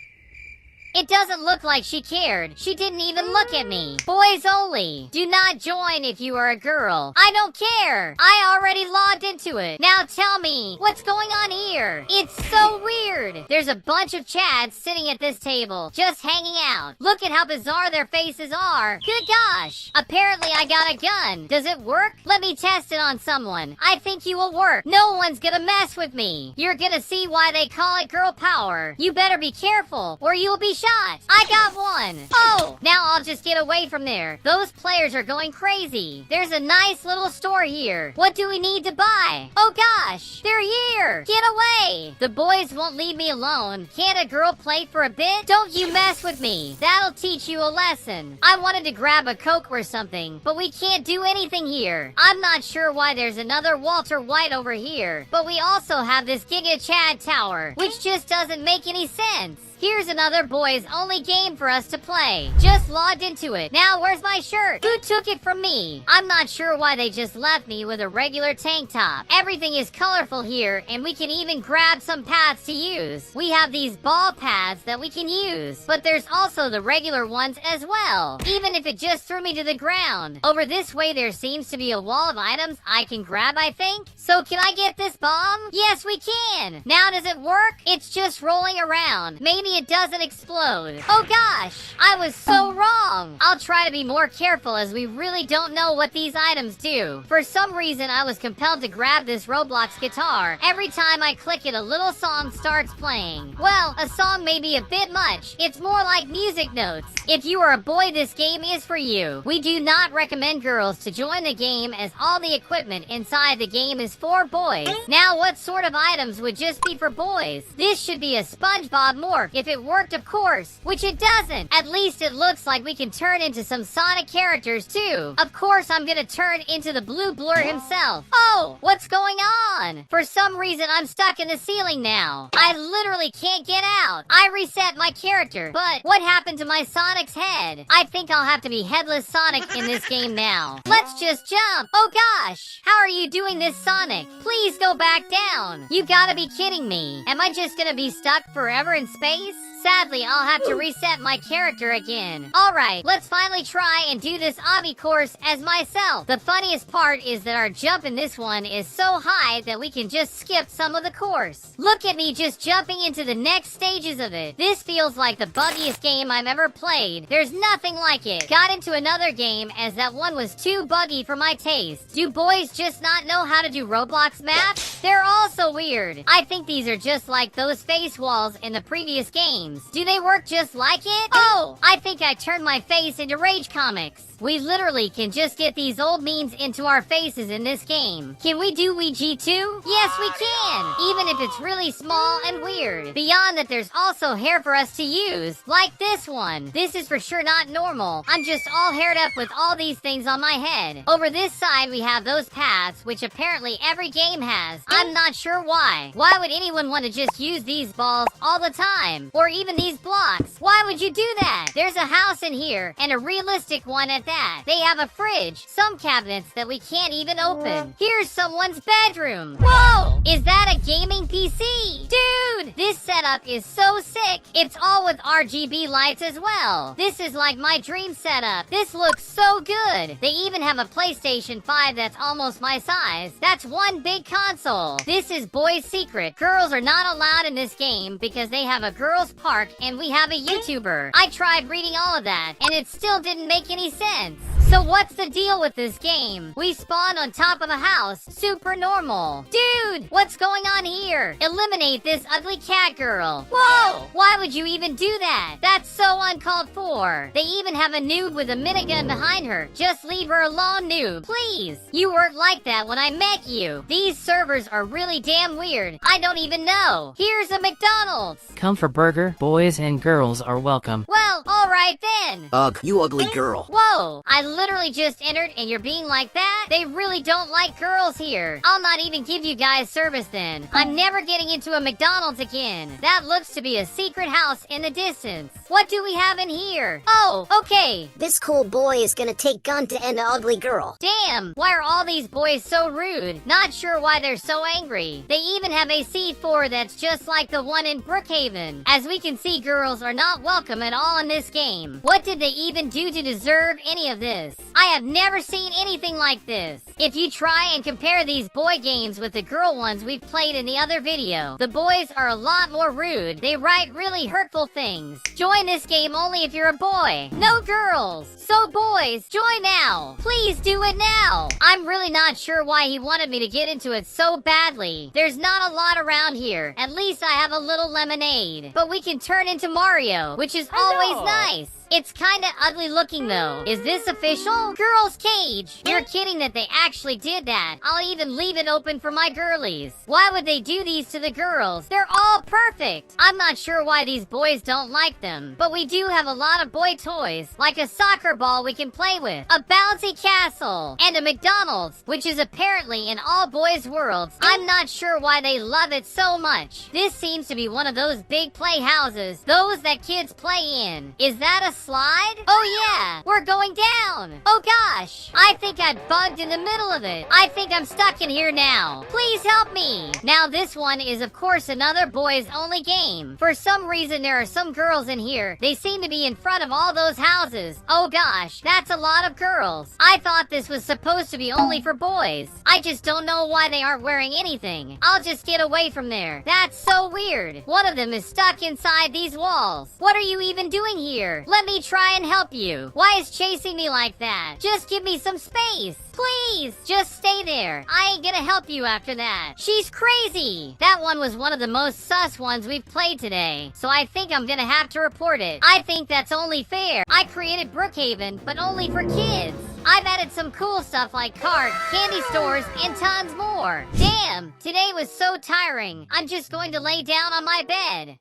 It doesn't look like she cared. She didn't even look at me. Boys only. Do not join if you are a girl. I don't care. I already logged into it. Now tell me, what's going on here? It's so weird. There's a bunch of chads sitting at this table, just hanging out. Look at how bizarre their faces are. Good gosh. Apparently I got a gun. Does it work? Let me test it on someone. I think you will work. No one's gonna mess with me. You're gonna see why they call it girl power. You better be careful, or you'll be shot. I got one. Oh, now I'll just get away from there. Those players are going crazy. There's a nice little store here. What do we need to buy? Oh gosh, they're here. Get away. The boys won't leave me alone. Can't a girl play for a bit? Don't you mess with me. That'll teach you a lesson. I wanted to grab a Coke or something, but we can't do anything here. I'm not sure why there's another Walter White over here, but we also have this Giga Chad Tower, which just doesn't make any sense. Here's another boys only game for us to play. Just logged into it. Now where's my shirt? Who took it from me? I'm not sure why they just left me with a regular tank top. Everything is colorful here, and we can even grab some pads to use. We have these ball pads that we can use, but there's also the regular ones as well, even if it just threw me to the ground. Over this way there seems to be a wall of items I can grab, I think. So can I get this bomb? Yes, we can. Now does it work? It's just rolling around. Maybe it doesn't explode. Oh gosh, I was so wrong. I'll try to be more careful as we really don't know what these items do. For some reason, I was compelled to grab this Roblox guitar. Every time I click it, a little song starts playing. Well, a song may be a bit much. It's more like music notes. If you are a boy, this game is for you. We do not recommend girls to join the game as all the equipment inside the game is for boys. Now, what sort of items would just be for boys? This should be a SpongeBob morph. If it worked, of course, which it doesn't. At least it looks like we can turn into some Sonic characters too. Of course, I'm gonna turn into the blue blur himself. Oh, what's going on? For some reason, I'm stuck in the ceiling now. I literally can't get out. I reset my character, but what happened to my Sonic's head? I think I'll have to be headless Sonic in this game now. Let's just jump. Oh gosh, how are you doing this, Sonic? Please go back down. You gotta be kidding me. Am I just gonna be stuck forever in space? Sadly, I'll have to reset my character again. Alright, let's finally try and do this Obby course as myself. The funniest part is that our jump in this one is so high that we can just skip some of the course. Look at me just jumping into the next stages of it. This feels like the buggiest game I've ever played. There's nothing like it. Got into another game as that one was too buggy for my taste. Do boys just not know how to do Roblox maps? They're all so weird. I think these are just like those face walls in the previous games. Do they work just like it? Oh, I think I turned my face into Rage Comics. We literally can just get these old memes into our faces in this game. Can we do Ouija too? Yes, we can! Even if it's really small and weird. Beyond that, there's also hair for us to use. Like this one. This is for sure not normal. I'm just all haired up with all these things on my head. Over this side, we have those paths, which apparently every game has. I'm not sure why. Why would anyone want to just use these balls all the time? Or even these blocks? Why would you do that? There's a house in here, and a realistic one at that. They have a fridge, some cabinets that we can't even open. Here's someone's bedroom. Whoa! Is that a gaming PC? Dude, this setup is so sick. It's all with RGB lights as well. This is like my dream setup. This looks so good. They even have a PlayStation 5 that's almost my size. That's one big console. This is boys' secret. Girls are not allowed in this game because they have a girls' park and we have a YouTuber. I tried reading all of that and it still didn't make any sense. So what's the deal with this game? We spawned on top of a house. Super normal. Dude, what's going on here? Eliminate this ugly cat girl. Whoa! Why would you even do that? That's so uncalled for. They even have a noob with a minigun behind her. Just leave her alone, noob. Please. You weren't like that when I met you. These servers are really damn weird. I don't even know. Here's a McDonald's. Come for burger. Boys and girls are welcome. Well, alright then. Ugh, you ugly girl. Whoa, I literally just entered and you're being like that? They really don't like girls here. I'll not even give you guys service then. I'm never getting into a McDonald's again. That looks to be a secret house in the distance. What do we have in here? Oh, okay. This cool boy is gonna take gun to end an ugly girl. Damn, why are all these boys so rude? Not sure why they're so angry. They even have a C4 that's just like the one in Brookhaven. As we can see, girls are not welcome at all in this game. What did they even do to deserve any of this? I have never seen anything like this. If you try and compare these boy games with the girl ones we've played in the other video, the boys are a lot more rude. They write really hurtful things. Join this game only if you're a boy. No girls. So boys, join now. Please do it now. I'm really not sure why he wanted me to get into it so badly. There's not a lot around here. At least I have a little lemonade. But we can turn into Mario, which is always nice. It's kinda ugly looking though. Is this official? Girl's cage. You're kidding that they actually did that. I'll even leave it open for my girlies. Why would they do these to the girls? They're all perfect. I'm not sure why these boys don't like them. But we do have a lot of boy toys, like a soccer ball we can play with, a bouncy castle, and a McDonald's, which is apparently in all boys' worlds. I'm not sure why they love it so much. This seems to be one of those big playhouses, those that kids play in. Is that a slide? Oh yeah, we're going down. Oh gosh, I think I bugged in the middle of it. I think I'm stuck in here now. Please help me. Now this one is of course another boys only game. For some reason there are some girls in here. They seem to be in front of all those houses. Oh gosh, that's a lot of girls. I thought this was supposed to be only for boys. I just don't know why they aren't wearing anything. I'll just get away from there. That's so weird. One of them is stuck inside these walls. What are you even doing here? Let me try and help you. Why is chasing me like that? Just give me some space. Please, just stay there. I ain't gonna help you after that. She's crazy. That one was one of the most sus ones we've played today, so I think I'm gonna have to report it. I think that's only fair. I created Brookhaven, but only for kids. I've added some cool stuff like carts, candy stores, and tons more. Damn, today was so tiring. I'm just going to lay down on my bed.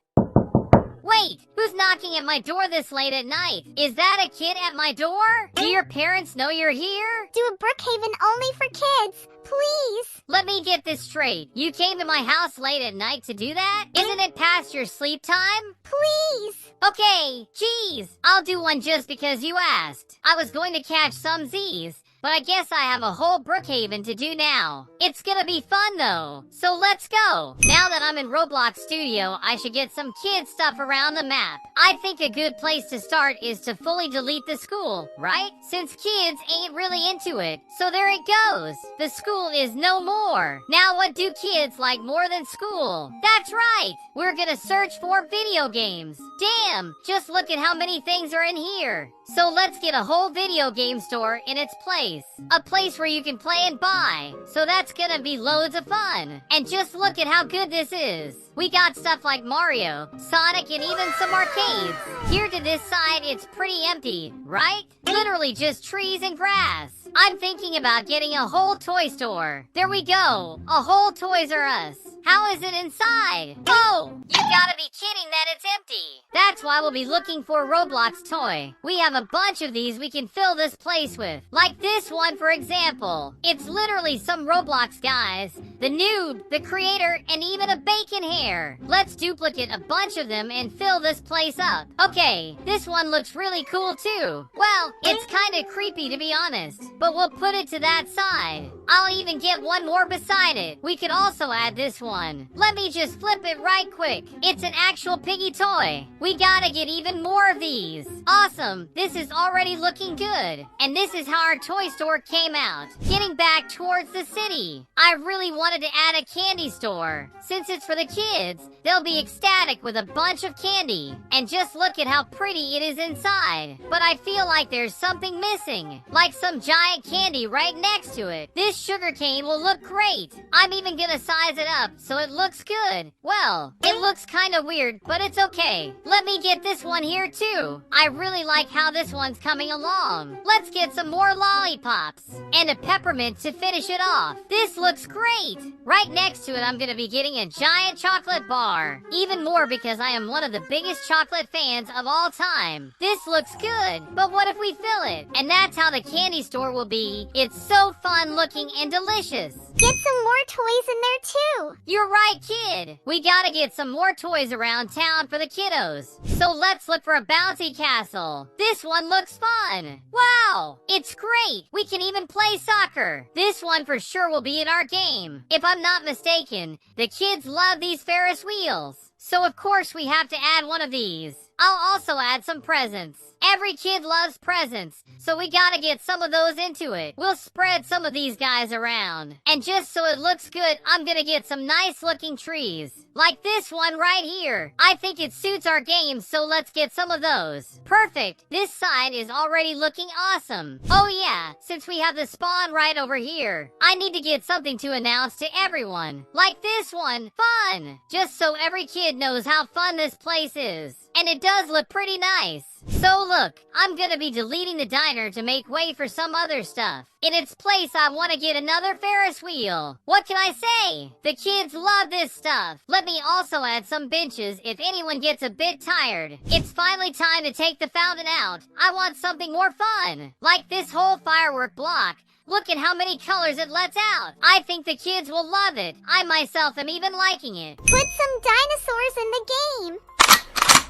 Wait, who's knocking at my door this late at night? Is that a kid at my door? Do your parents know you're here? Do a Brookhaven only for kids, please. Let me get this straight. You came to my house late at night to do that? Isn't it past your sleep time? Please. Okay, geez. I'll do one just because you asked. I was going to catch some Z's, but I guess I have a whole Brookhaven to do now. It's gonna be fun though, so let's go. Now that I'm in Roblox Studio, I should get some kid stuff around the map. I think a good place to start is to fully delete the school, right? Since kids ain't really into it. So there it goes. The school is no more. Now what do kids like more than school? That's right. We're gonna search for video games. Damn, just look at how many things are in here. So let's get a whole video game store in its place. A place where you can play and buy. So that's gonna be loads of fun. And just look at how good this is. We got stuff like Mario, Sonic, and even some arcades. Here to this side, it's pretty empty, right? Literally just trees and grass. I'm thinking about getting a whole toy store. There we go. A whole Toys R Us. How is it inside? Oh, you gotta be kidding that it's empty. That's why we'll be looking for a Roblox toy. We have a bunch of these we can fill this place with. Like this one, for example. It's literally some Roblox guys, the nude, the creator, and even a bacon hair. Let's duplicate a bunch of them and fill this place up. Okay, this one looks really cool too. Well, it's kind of creepy to be honest, but we'll put it to that side. I'll even get one more beside it. We could also add this one. Let me just flip it right quick. It's an actual piggy toy. We gotta get even more of these. Awesome, this is already looking good. And this is how our toy store came out. Getting back towards the city. I really wanted to add a candy store. Since it's for the kids, they'll be ecstatic with a bunch of candy. And just look at how pretty it is inside. But I feel like there's something missing. Like some giant candy right next to it. This sugar cane will look great. I'm even gonna size it up so it looks good. Well, it looks kind of weird, but it's okay. Let me get this one here too. I really like how this one's coming along. Let's get some more lollipops. And a peppermint to finish it off. This looks great. Right next to it, I'm gonna be getting a giant chocolate bar. Even more because I am one of the biggest chocolate fans of all time. This looks good, but what if we fill it? And that's how the candy store will be. It's so fun looking and delicious. Get some more toys in there too. You're right, kid. We gotta get some more toys around town for the kiddos. So let's look for a bouncy castle. This one looks fun. Wow, it's great. We can even play soccer. This one for sure will be in our game. If I'm not mistaken, the kids love these Ferris wheels. So of course we have to add one of these. I'll also add some presents. Every kid loves presents, so we gotta get some of those into it. We'll spread some of these guys around. And just so it looks good, I'm gonna get some nice looking trees. Like this one right here. I think it suits our game, so let's get some of those. Perfect. This side is already looking awesome. Oh yeah, since we have the spawn right over here, I need to get something to announce to everyone. Like this one. Fun! Just so every kid knows how fun this place is. And it does look pretty nice. So look, I'm gonna be deleting the diner to make way for some other stuff. In its place, I want to get another Ferris wheel. What can I say? The kids love this stuff. Let me also add some benches if anyone gets a bit tired. It's finally time to take the fountain out. I want something more fun. Like this whole firework block. Look at how many colors it lets out. I think the kids will love it. I myself am even liking it. Put some dinosaurs in the game.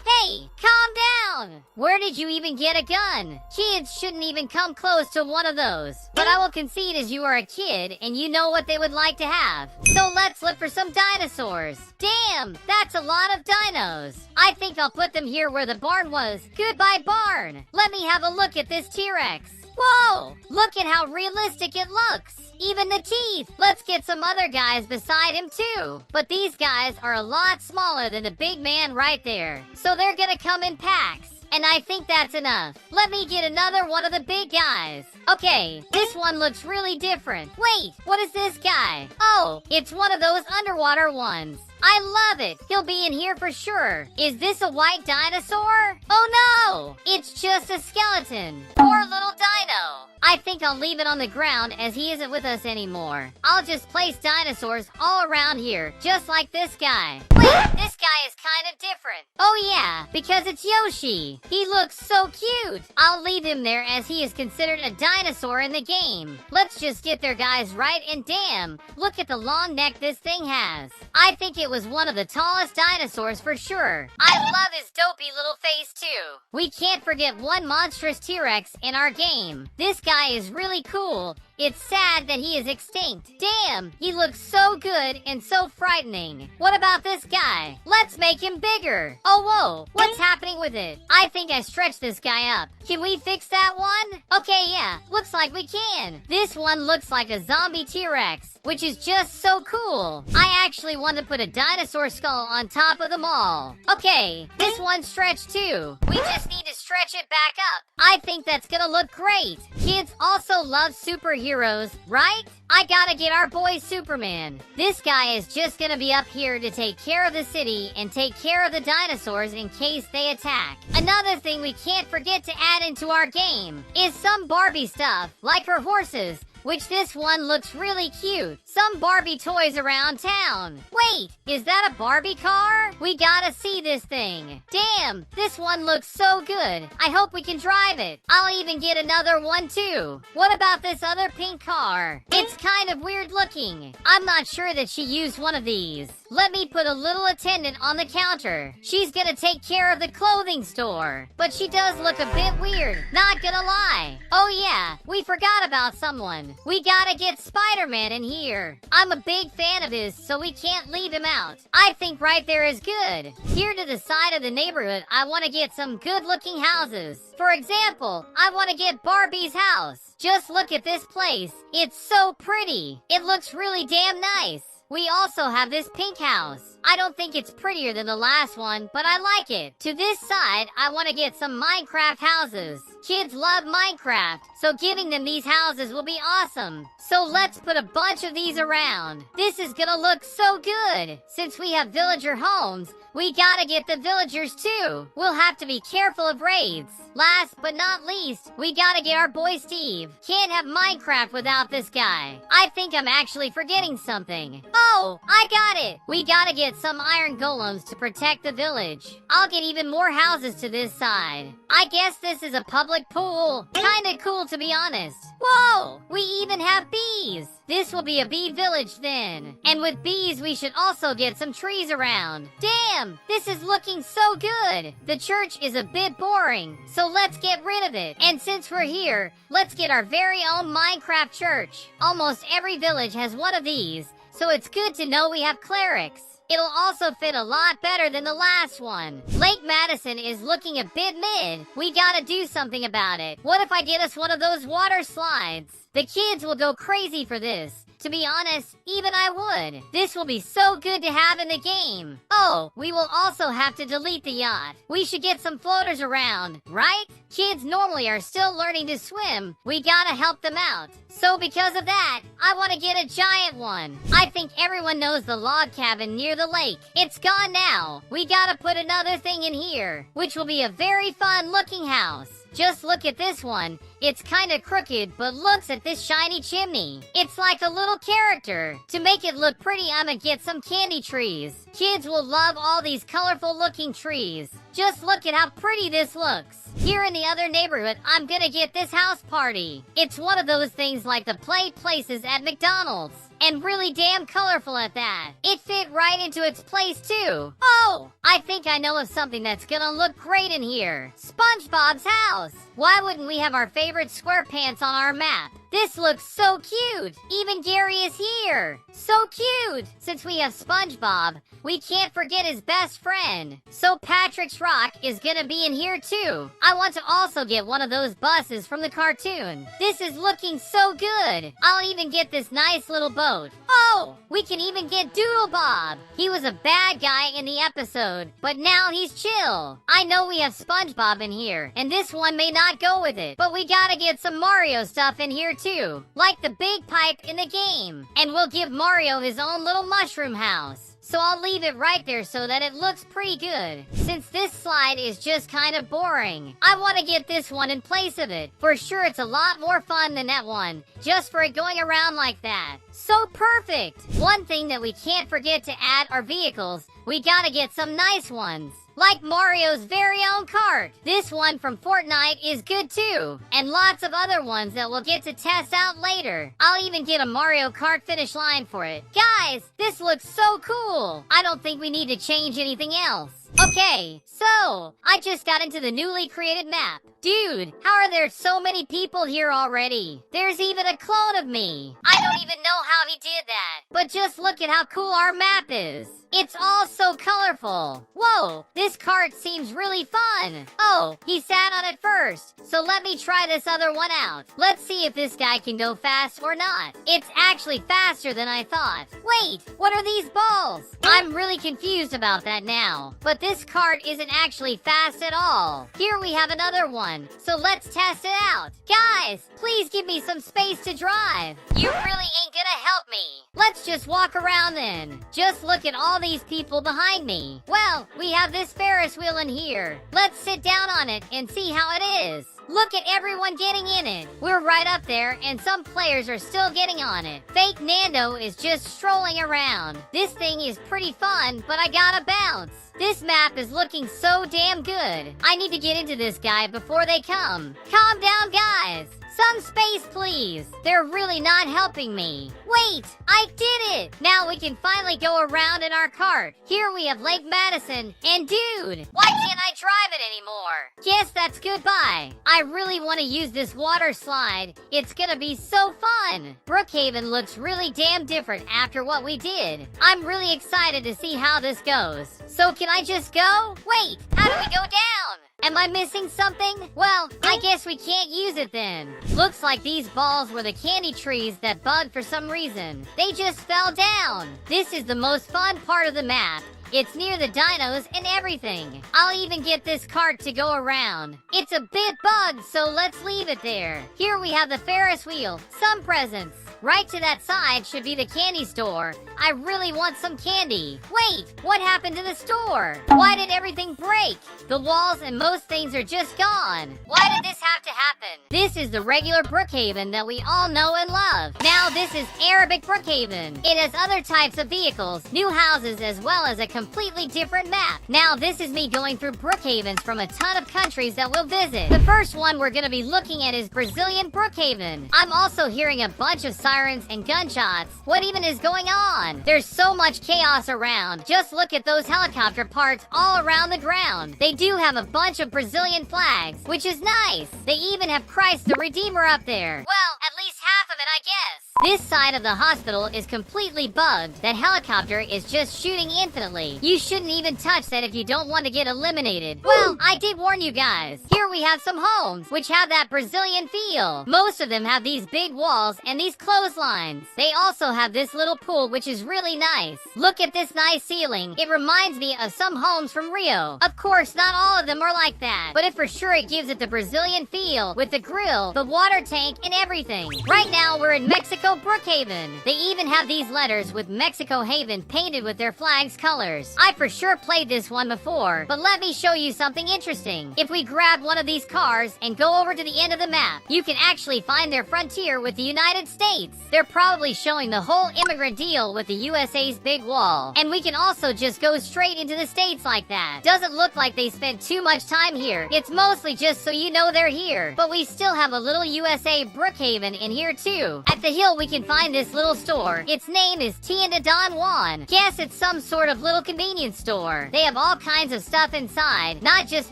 Hey, calm down! Where did you even get a gun? Kids shouldn't even come close to one of those. But I will concede as you are a kid and you know what they would like to have. So let's look for some dinosaurs. Damn, that's a lot of dinos. I think I'll put them here where the barn was. Goodbye, barn. Let me have a look at this T-Rex. Whoa! Look at how realistic it looks! Even the teeth! Let's get some other guys beside him too! But these guys are a lot smaller than the big man right there. So they're gonna come in packs. And I think that's enough. Let me get another one of the big guys. Okay, this one looks really different. Wait, what is this guy? Oh, it's one of those underwater ones. I love it. He'll be in here for sure. Is this a white dinosaur? Oh no! It's just a skeleton. Poor little dino. I think I'll leave it on the ground as he isn't with us anymore. I'll just place dinosaurs all around here, just like this guy. Wait, this guy is kind of different. Oh yeah, because it's Yoshi. He looks so cute. I'll leave him there as he is considered a dinosaur in the game. Let's just get their guys right, and damn, look at the long neck this thing has. I think it was one of the tallest dinosaurs for sure. I love his dopey little face too. We can't forget one monstrous T-Rex in our game. This guy is really cool. It's sad that he is extinct. Damn, he looks so good and so frightening. What about this guy? Let's make him bigger. Oh, whoa, what's happening with it? I think I stretched this guy up. Can we fix that one? Okay, yeah, looks like we can. This one looks like a zombie T-Rex, which is just so cool. I actually want to put a dinosaur skull on top of them all. Okay, this one's stretched too. We just need to stretch it back up. I think that's gonna look great. Kids also love superheroes, right? I gotta get our boy Superman. This guy is just gonna be up here to take care of the city and take care of the dinosaurs in case they attack. Another thing we can't forget to add into our game is some Barbie stuff, like her horses, which this one looks really cute. Some Barbie toys around town. Wait, is that a Barbie car? We gotta see this thing. Damn, this one looks so good. I hope we can drive it. I'll even get another one too. What about this other pink car? It's kind of weird looking. I'm not sure that she used one of these. Let me put a little attendant on the counter. She's gonna take care of the clothing store. But she does look a bit weird, not gonna lie. Oh yeah, we forgot about someone. We gotta get Spider-Man in here. I'm a big fan of his, so we can't leave him out. I think right there is good. Here to the side of the neighborhood, I want to get some good-looking houses. For example, I want to get Barbie's house. Just look at this place. It's so pretty. It looks really damn nice. We also have this pink house. I don't think it's prettier than the last one, but I like it. To this side, I want to get some Minecraft houses. Kids love Minecraft, so giving them these houses will be awesome. So let's put a bunch of these around. This is gonna look so good. Since we have villager homes, we gotta get the villagers too. We'll have to be careful of raids. Last but not least, we gotta get our boy Steve. Can't have Minecraft without this guy. I think I'm actually forgetting something. Oh, I got it. We gotta get some iron golems to protect the village. I'll get even more houses to this side. I guess this is a public pool. Kinda cool to be honest. Whoa, we even have bees. This will be a bee village then. And with bees, we should also get some trees around. Damn, this is looking so good. The church is a bit boring, so let's get rid of it. And since we're here, let's get our very own Minecraft church. Almost every village has one of these, so it's good to know we have clerics. It'll also fit a lot better than the last one. Lake Madison is looking a bit mid. We gotta do something about it. What if I get us one of those water slides? The kids will go crazy for this. To be honest, even I would. This will be so good to have in the game. Oh, we will also have to delete the yacht. We should get some floaters around, right? Kids normally are still learning to swim. We gotta help them out. So because of that, I want to get a giant one. I think everyone knows the log cabin near the lake. It's gone now. We gotta put another thing in here, which will be a very fun looking house. Just look at this one. It's kinda crooked, but looks at this shiny chimney. It's like a little character. To make it look pretty, I'ma get some candy trees. Kids will love all these colorful looking trees. Just look at how pretty this looks. Here in the other neighborhood, I'm gonna get this house party. It's one of those things like the play places at McDonald's. And really damn colorful at that. It fit right into its place too. Oh, I think I know of something that's gonna look great in here. SpongeBob's house. Why wouldn't we have our favorite SquarePants on our map? This looks so cute. Even Gary is here. So cute. Since we have SpongeBob, we can't forget his best friend. So Patrick's Rock is gonna be in here too. I want to also get one of those buses from the cartoon. This is looking so good. I'll even get this nice little boat. Oh, we can even get Doodle Bob. He was a bad guy in the episode, but now he's chill. I know we have SpongeBob in here, and this one may not go with it, but we gotta get some Mario stuff in here too, like the big pipe in the game. And we'll give Mario his own little mushroom house. So I'll leave it right there so that it looks pretty good. Since this slide is just kind of boring, I want to get this one in place of it. For sure it's a lot more fun than that one, just for it going around like that. So perfect! One thing that we can't forget to add are vehicles. We gotta get some nice ones. Like Mario's very own cart. This one from Fortnite is good too. And lots of other ones that we'll get to test out later. I'll even get a Mario Kart finish line for it. Guys, this looks so cool. I don't think we need to change anything else. Okay, so I just got into the newly created map. Dude, how are there so many people here already? There's even a clone of me. I don't even know how he did that. But just look at how cool our map is. It's all so colorful. Whoa, this cart seems really fun. Oh, he sat on it first. So let me try this other one out. Let's see if this guy can go fast or not. It's actually faster than I thought. Wait, what are these balls? I'm really confused about that now. But this cart isn't actually fast at all. Here we have another one. So let's test it out. Guys, please give me some space to drive. You really ain't gonna help me. Let's just walk around then. Just look at all these people behind me. Well, we have this Ferris wheel in here. Let's sit down on it and see how it is. Look at everyone getting in it. We're right up there, and some players are still getting on it. Fake Nando is just strolling around. This thing is pretty fun, but I gotta bounce. This map is looking so damn good. I need to get into this guy before they come. Calm down, guys. Some space, please. They're really not helping me. Wait, I did it. Now we can finally go around in our cart. Here we have Lake Madison, and dude, why can't I drive it anymore? Guess that's goodbye. I really want to use this water slide. It's gonna be so fun. Brookhaven looks really damn different after what we did. I'm really excited to see how this goes. So can I just go? Wait, how do we go down? Am I missing something? Well, I guess we can't use it then. Looks like these balls were the candy trees that bugged for some reason. They just fell down. This is the most fun part of the map. It's near the dinos and everything. I'll even get this cart to go around. It's a bit bugged, so let's leave it there. Here we have the Ferris wheel, some presents. Right to that side should be the candy store. I really want some candy. Wait, what happened to the store? Why did everything break? The walls and most things are just gone. Why did this have to happen? This is the regular Brookhaven that we all know and love. Now this is Arabic Brookhaven. It has other types of vehicles, new houses, as well as a completely different map. Now this is me going through Brookhavens from a ton of countries that we'll visit. The first one we're gonna be looking at is Brazilian Brookhaven. I'm also hearing a bunch of sirens and gunshots. What even is going on? There's so much chaos around. Just look at those helicopter parts all around the ground. They do have a bunch of Brazilian flags, which is nice. They even have Christ the Redeemer up there. Well, at least half of it, I guess. This side of the hospital is completely bugged. That helicopter is just shooting infinitely. You shouldn't even touch that if you don't want to get eliminated. Well, I did warn you guys. Here we have some homes, which have that Brazilian feel. Most of them have these big walls and these clotheslines. They also have this little pool, which is really nice. Look at this nice ceiling. It reminds me of some homes from Rio. Of course, not all of them are like that, but for sure it gives it the Brazilian feel with the grill, the water tank, and everything. Right now, we're in Mexico Brookhaven. They even have these letters with Mexico Haven painted with their flag's colors. I for sure played this one before, but let me show you something interesting. If we grab one of these cars and go over to the end of the map, you can actually find their frontier with the United States. They're probably showing the whole immigrant deal with the USA's big wall. And we can also just go straight into the States like that. Doesn't look like they spent too much time here. It's mostly just so you know they're here. But we still have a little USA Brookhaven in here too. At the hill we can find this little store. Its name is Tienda Don Juan. Guess it's some sort of little convenience store. They have all kinds of stuff inside, not just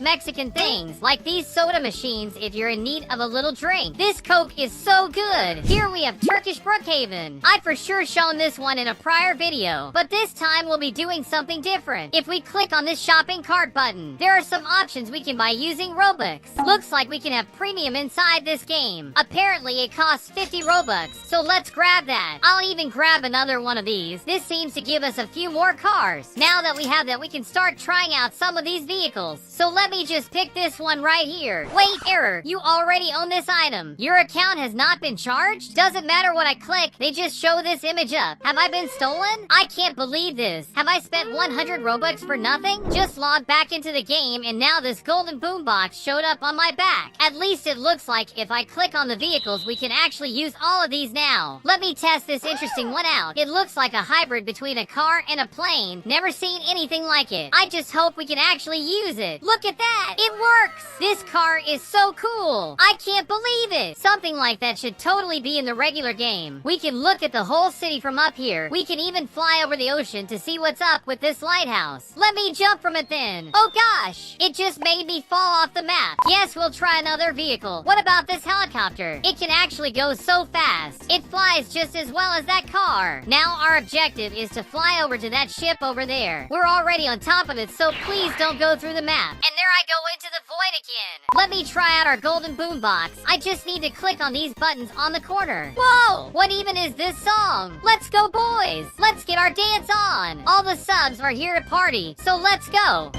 Mexican things, like these soda machines if you're in need of a little drink. This Coke is so good. Here we have Turkish Brookhaven. I've for sure shown this one in a prior video, but this time we'll be doing something different. If we click on this shopping cart button, there are some options we can buy using Robux. Looks like we can have premium inside this game. Apparently it costs 50 Robux, so let's grab that. I'll even grab another one of these. This seems to give us a few more cars. Now that we have that, we can start trying out some of these vehicles. So let me just pick this one right here. Wait, error. You already own this item. Your account has not been charged? Doesn't matter what I click, they just show this image up. Have I been stolen? I can't believe this. Have I spent 100 Robux for nothing? Just logged back into the game and now this golden boombox showed up on my back. At least it looks like if I click on the vehicles, we can actually use all of these now. Let me test this interesting one out. It looks like a hybrid between a car and a plane. Never seen anything like it. I just hope we can actually use it. Look at that! It works! This car is so cool! I can't believe it! Something like that should totally be in the regular game. We can look at the whole city from up here. We can even fly over the ocean to see what's up with this lighthouse. Let me jump from it then. Oh gosh! It just made me fall off the map. Yes, we'll try another vehicle. What about this helicopter? It can actually go so fast. It flies just as well as that car. Now our objective is to fly over to that ship over there. We're already on top of it, so please don't go through the map. And there I go into the void again. Let me try out our golden boombox. I just need to click on these buttons on the corner. Whoa! What even is this song? Let's go, boys! Let's get our dance on! All the subs are here to party, so let's go!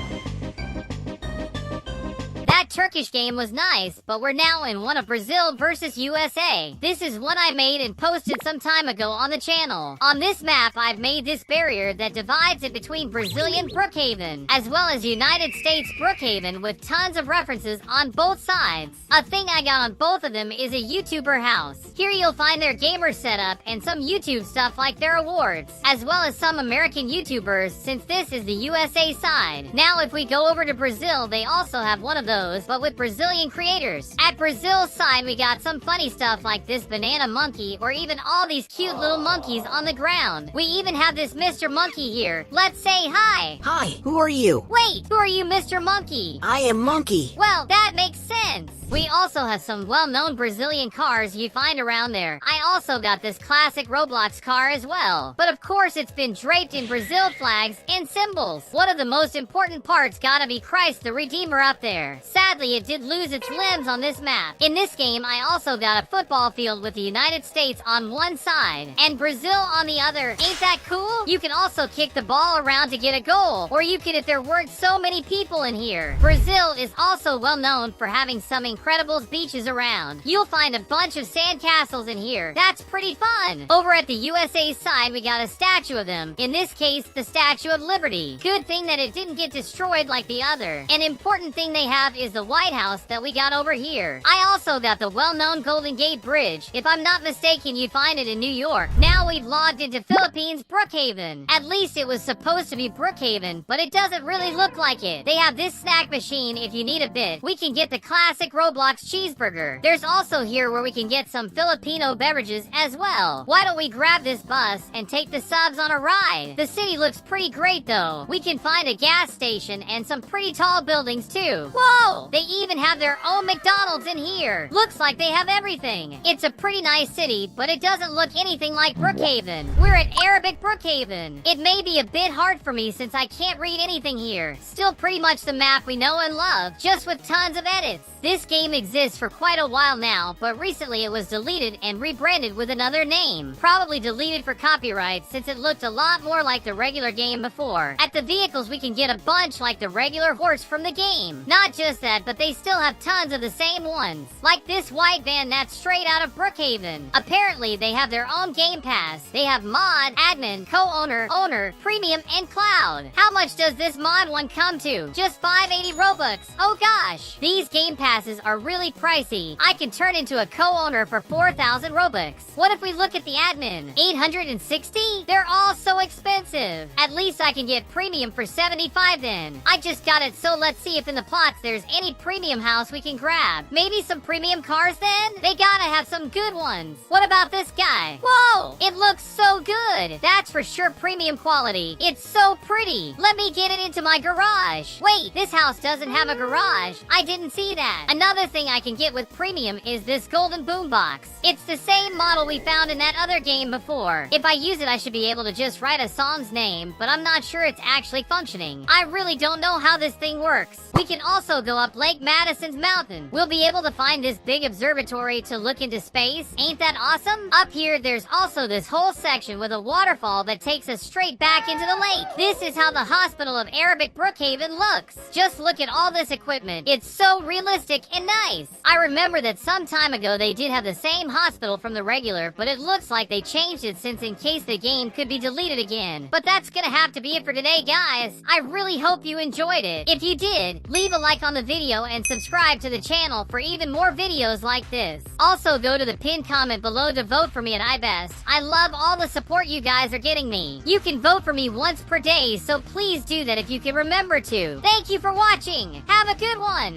That Turkish game was nice, but we're now in one of Brazil versus USA. This is one I made and posted some time ago on the channel. On this map, I've made this barrier that divides it between Brazilian Brookhaven, as well as United States Brookhaven, with tons of references on both sides. A thing I got on both of them is a YouTuber house. Here you'll find their gamer setup and some YouTube stuff like their awards, as well as some American YouTubers, since this is the USA side. Now if we go over to Brazil, they also have one of those, but with Brazilian creators. At Brazil's side, we got some funny stuff like this banana monkey, or even all these cute little monkeys on the ground. We even have this Mr. Monkey here. Let's say hi. Hi, who are you? Wait, who are you, Mr. Monkey? I am Monkey. Well, that makes sense. We also have some well-known Brazilian cars you find around there. I also got this classic Roblox car as well. But of course, it's been draped in Brazil flags and symbols. One of the most important parts gotta be Christ the Redeemer up there. Sadly, it did lose its limbs on this map. In this game, I also got a football field with the United States on one side and Brazil on the other. Ain't that cool? You can also kick the ball around to get a goal, or you could if there weren't so many people in here. Brazil is also well known for having some incredible beaches around. You'll find a bunch of sand castles in here. That's pretty fun. Over at the USA side, we got a statue of them. In this case, the Statue of Liberty. Good thing that it didn't get destroyed like the other. An important thing they have is the White House that we got over here. I also got the well-known Golden Gate Bridge. If I'm not mistaken, you'd find it in New York. Now we've logged into Philippines Brookhaven. At least it was supposed to be Brookhaven, but it doesn't really look like it. They have this snack machine if you need a bit. We can get the classic Roblox cheeseburger. There's also here where we can get some Filipino beverages as well. Why don't we grab this bus and take the subs on a ride? The city looks pretty great though. We can find a gas station and some pretty tall buildings too. Whoa! They even have their own McDonald's in here. Looks like they have everything. It's a pretty nice city, but it doesn't look anything like Brookhaven. We're at Arabic Brookhaven. It may be a bit hard for me since I can't read anything here. Still pretty much the map we know and love, just with tons of edits. This game exists for quite a while now, but recently it was deleted and rebranded with another name. Probably deleted for copyright since it looked a lot more like the regular game before. At the vehicles, we can get a bunch like the regular horse from the game. Not just that, but they still have tons of the same ones. Like this white van that's straight out of Brookhaven. Apparently, they have their own game pass. They have mod, admin, co-owner, owner, premium, and cloud. How much does this mod one come to? Just 580 Robux. Oh gosh. These game passes are really pricey. I can turn into a co-owner for 4,000 Robux. What if we look at the admin? 860? They're all so expensive. At least I can get premium for 75 then. I just got it, so let's see if in the plots there's any premium house we can grab. Maybe some premium cars then? They gotta have some good ones. What about this guy? Whoa! It looks so good. That's for sure premium quality. It's so pretty. Let me get it into my garage. Wait, this house doesn't have a garage. I didn't see that. Another thing I can get with premium is this golden boombox. It's the same model we found in that other game before. If I use it, I should be able to just write a song's name, but I'm not sure it's actually functioning. I really don't know how this thing works. We can also go up Lake Madison's mountain. We'll be able to find this big observatory to look into space. Ain't that awesome? Up here, there's also this whole section with a waterfall that takes us straight back into the lake. This is how the Hospital of Arabic Brookhaven looks. Just look at all this equipment. It's so realistic and nice. I remember that some time ago they did have the same hospital from the regular, but it looks like they changed it since in case the game could be deleted again. But that's gonna have to be it for today, guys. I really hope you enjoyed it. If you did, leave a like on the video and subscribe to the channel for even more videos like this. Also, go to the pinned comment below to vote for me at iBest. I love all the support you guys are getting me. You can vote for me once per day, so please do that if you can remember to. Thank you for watching. Have a good one.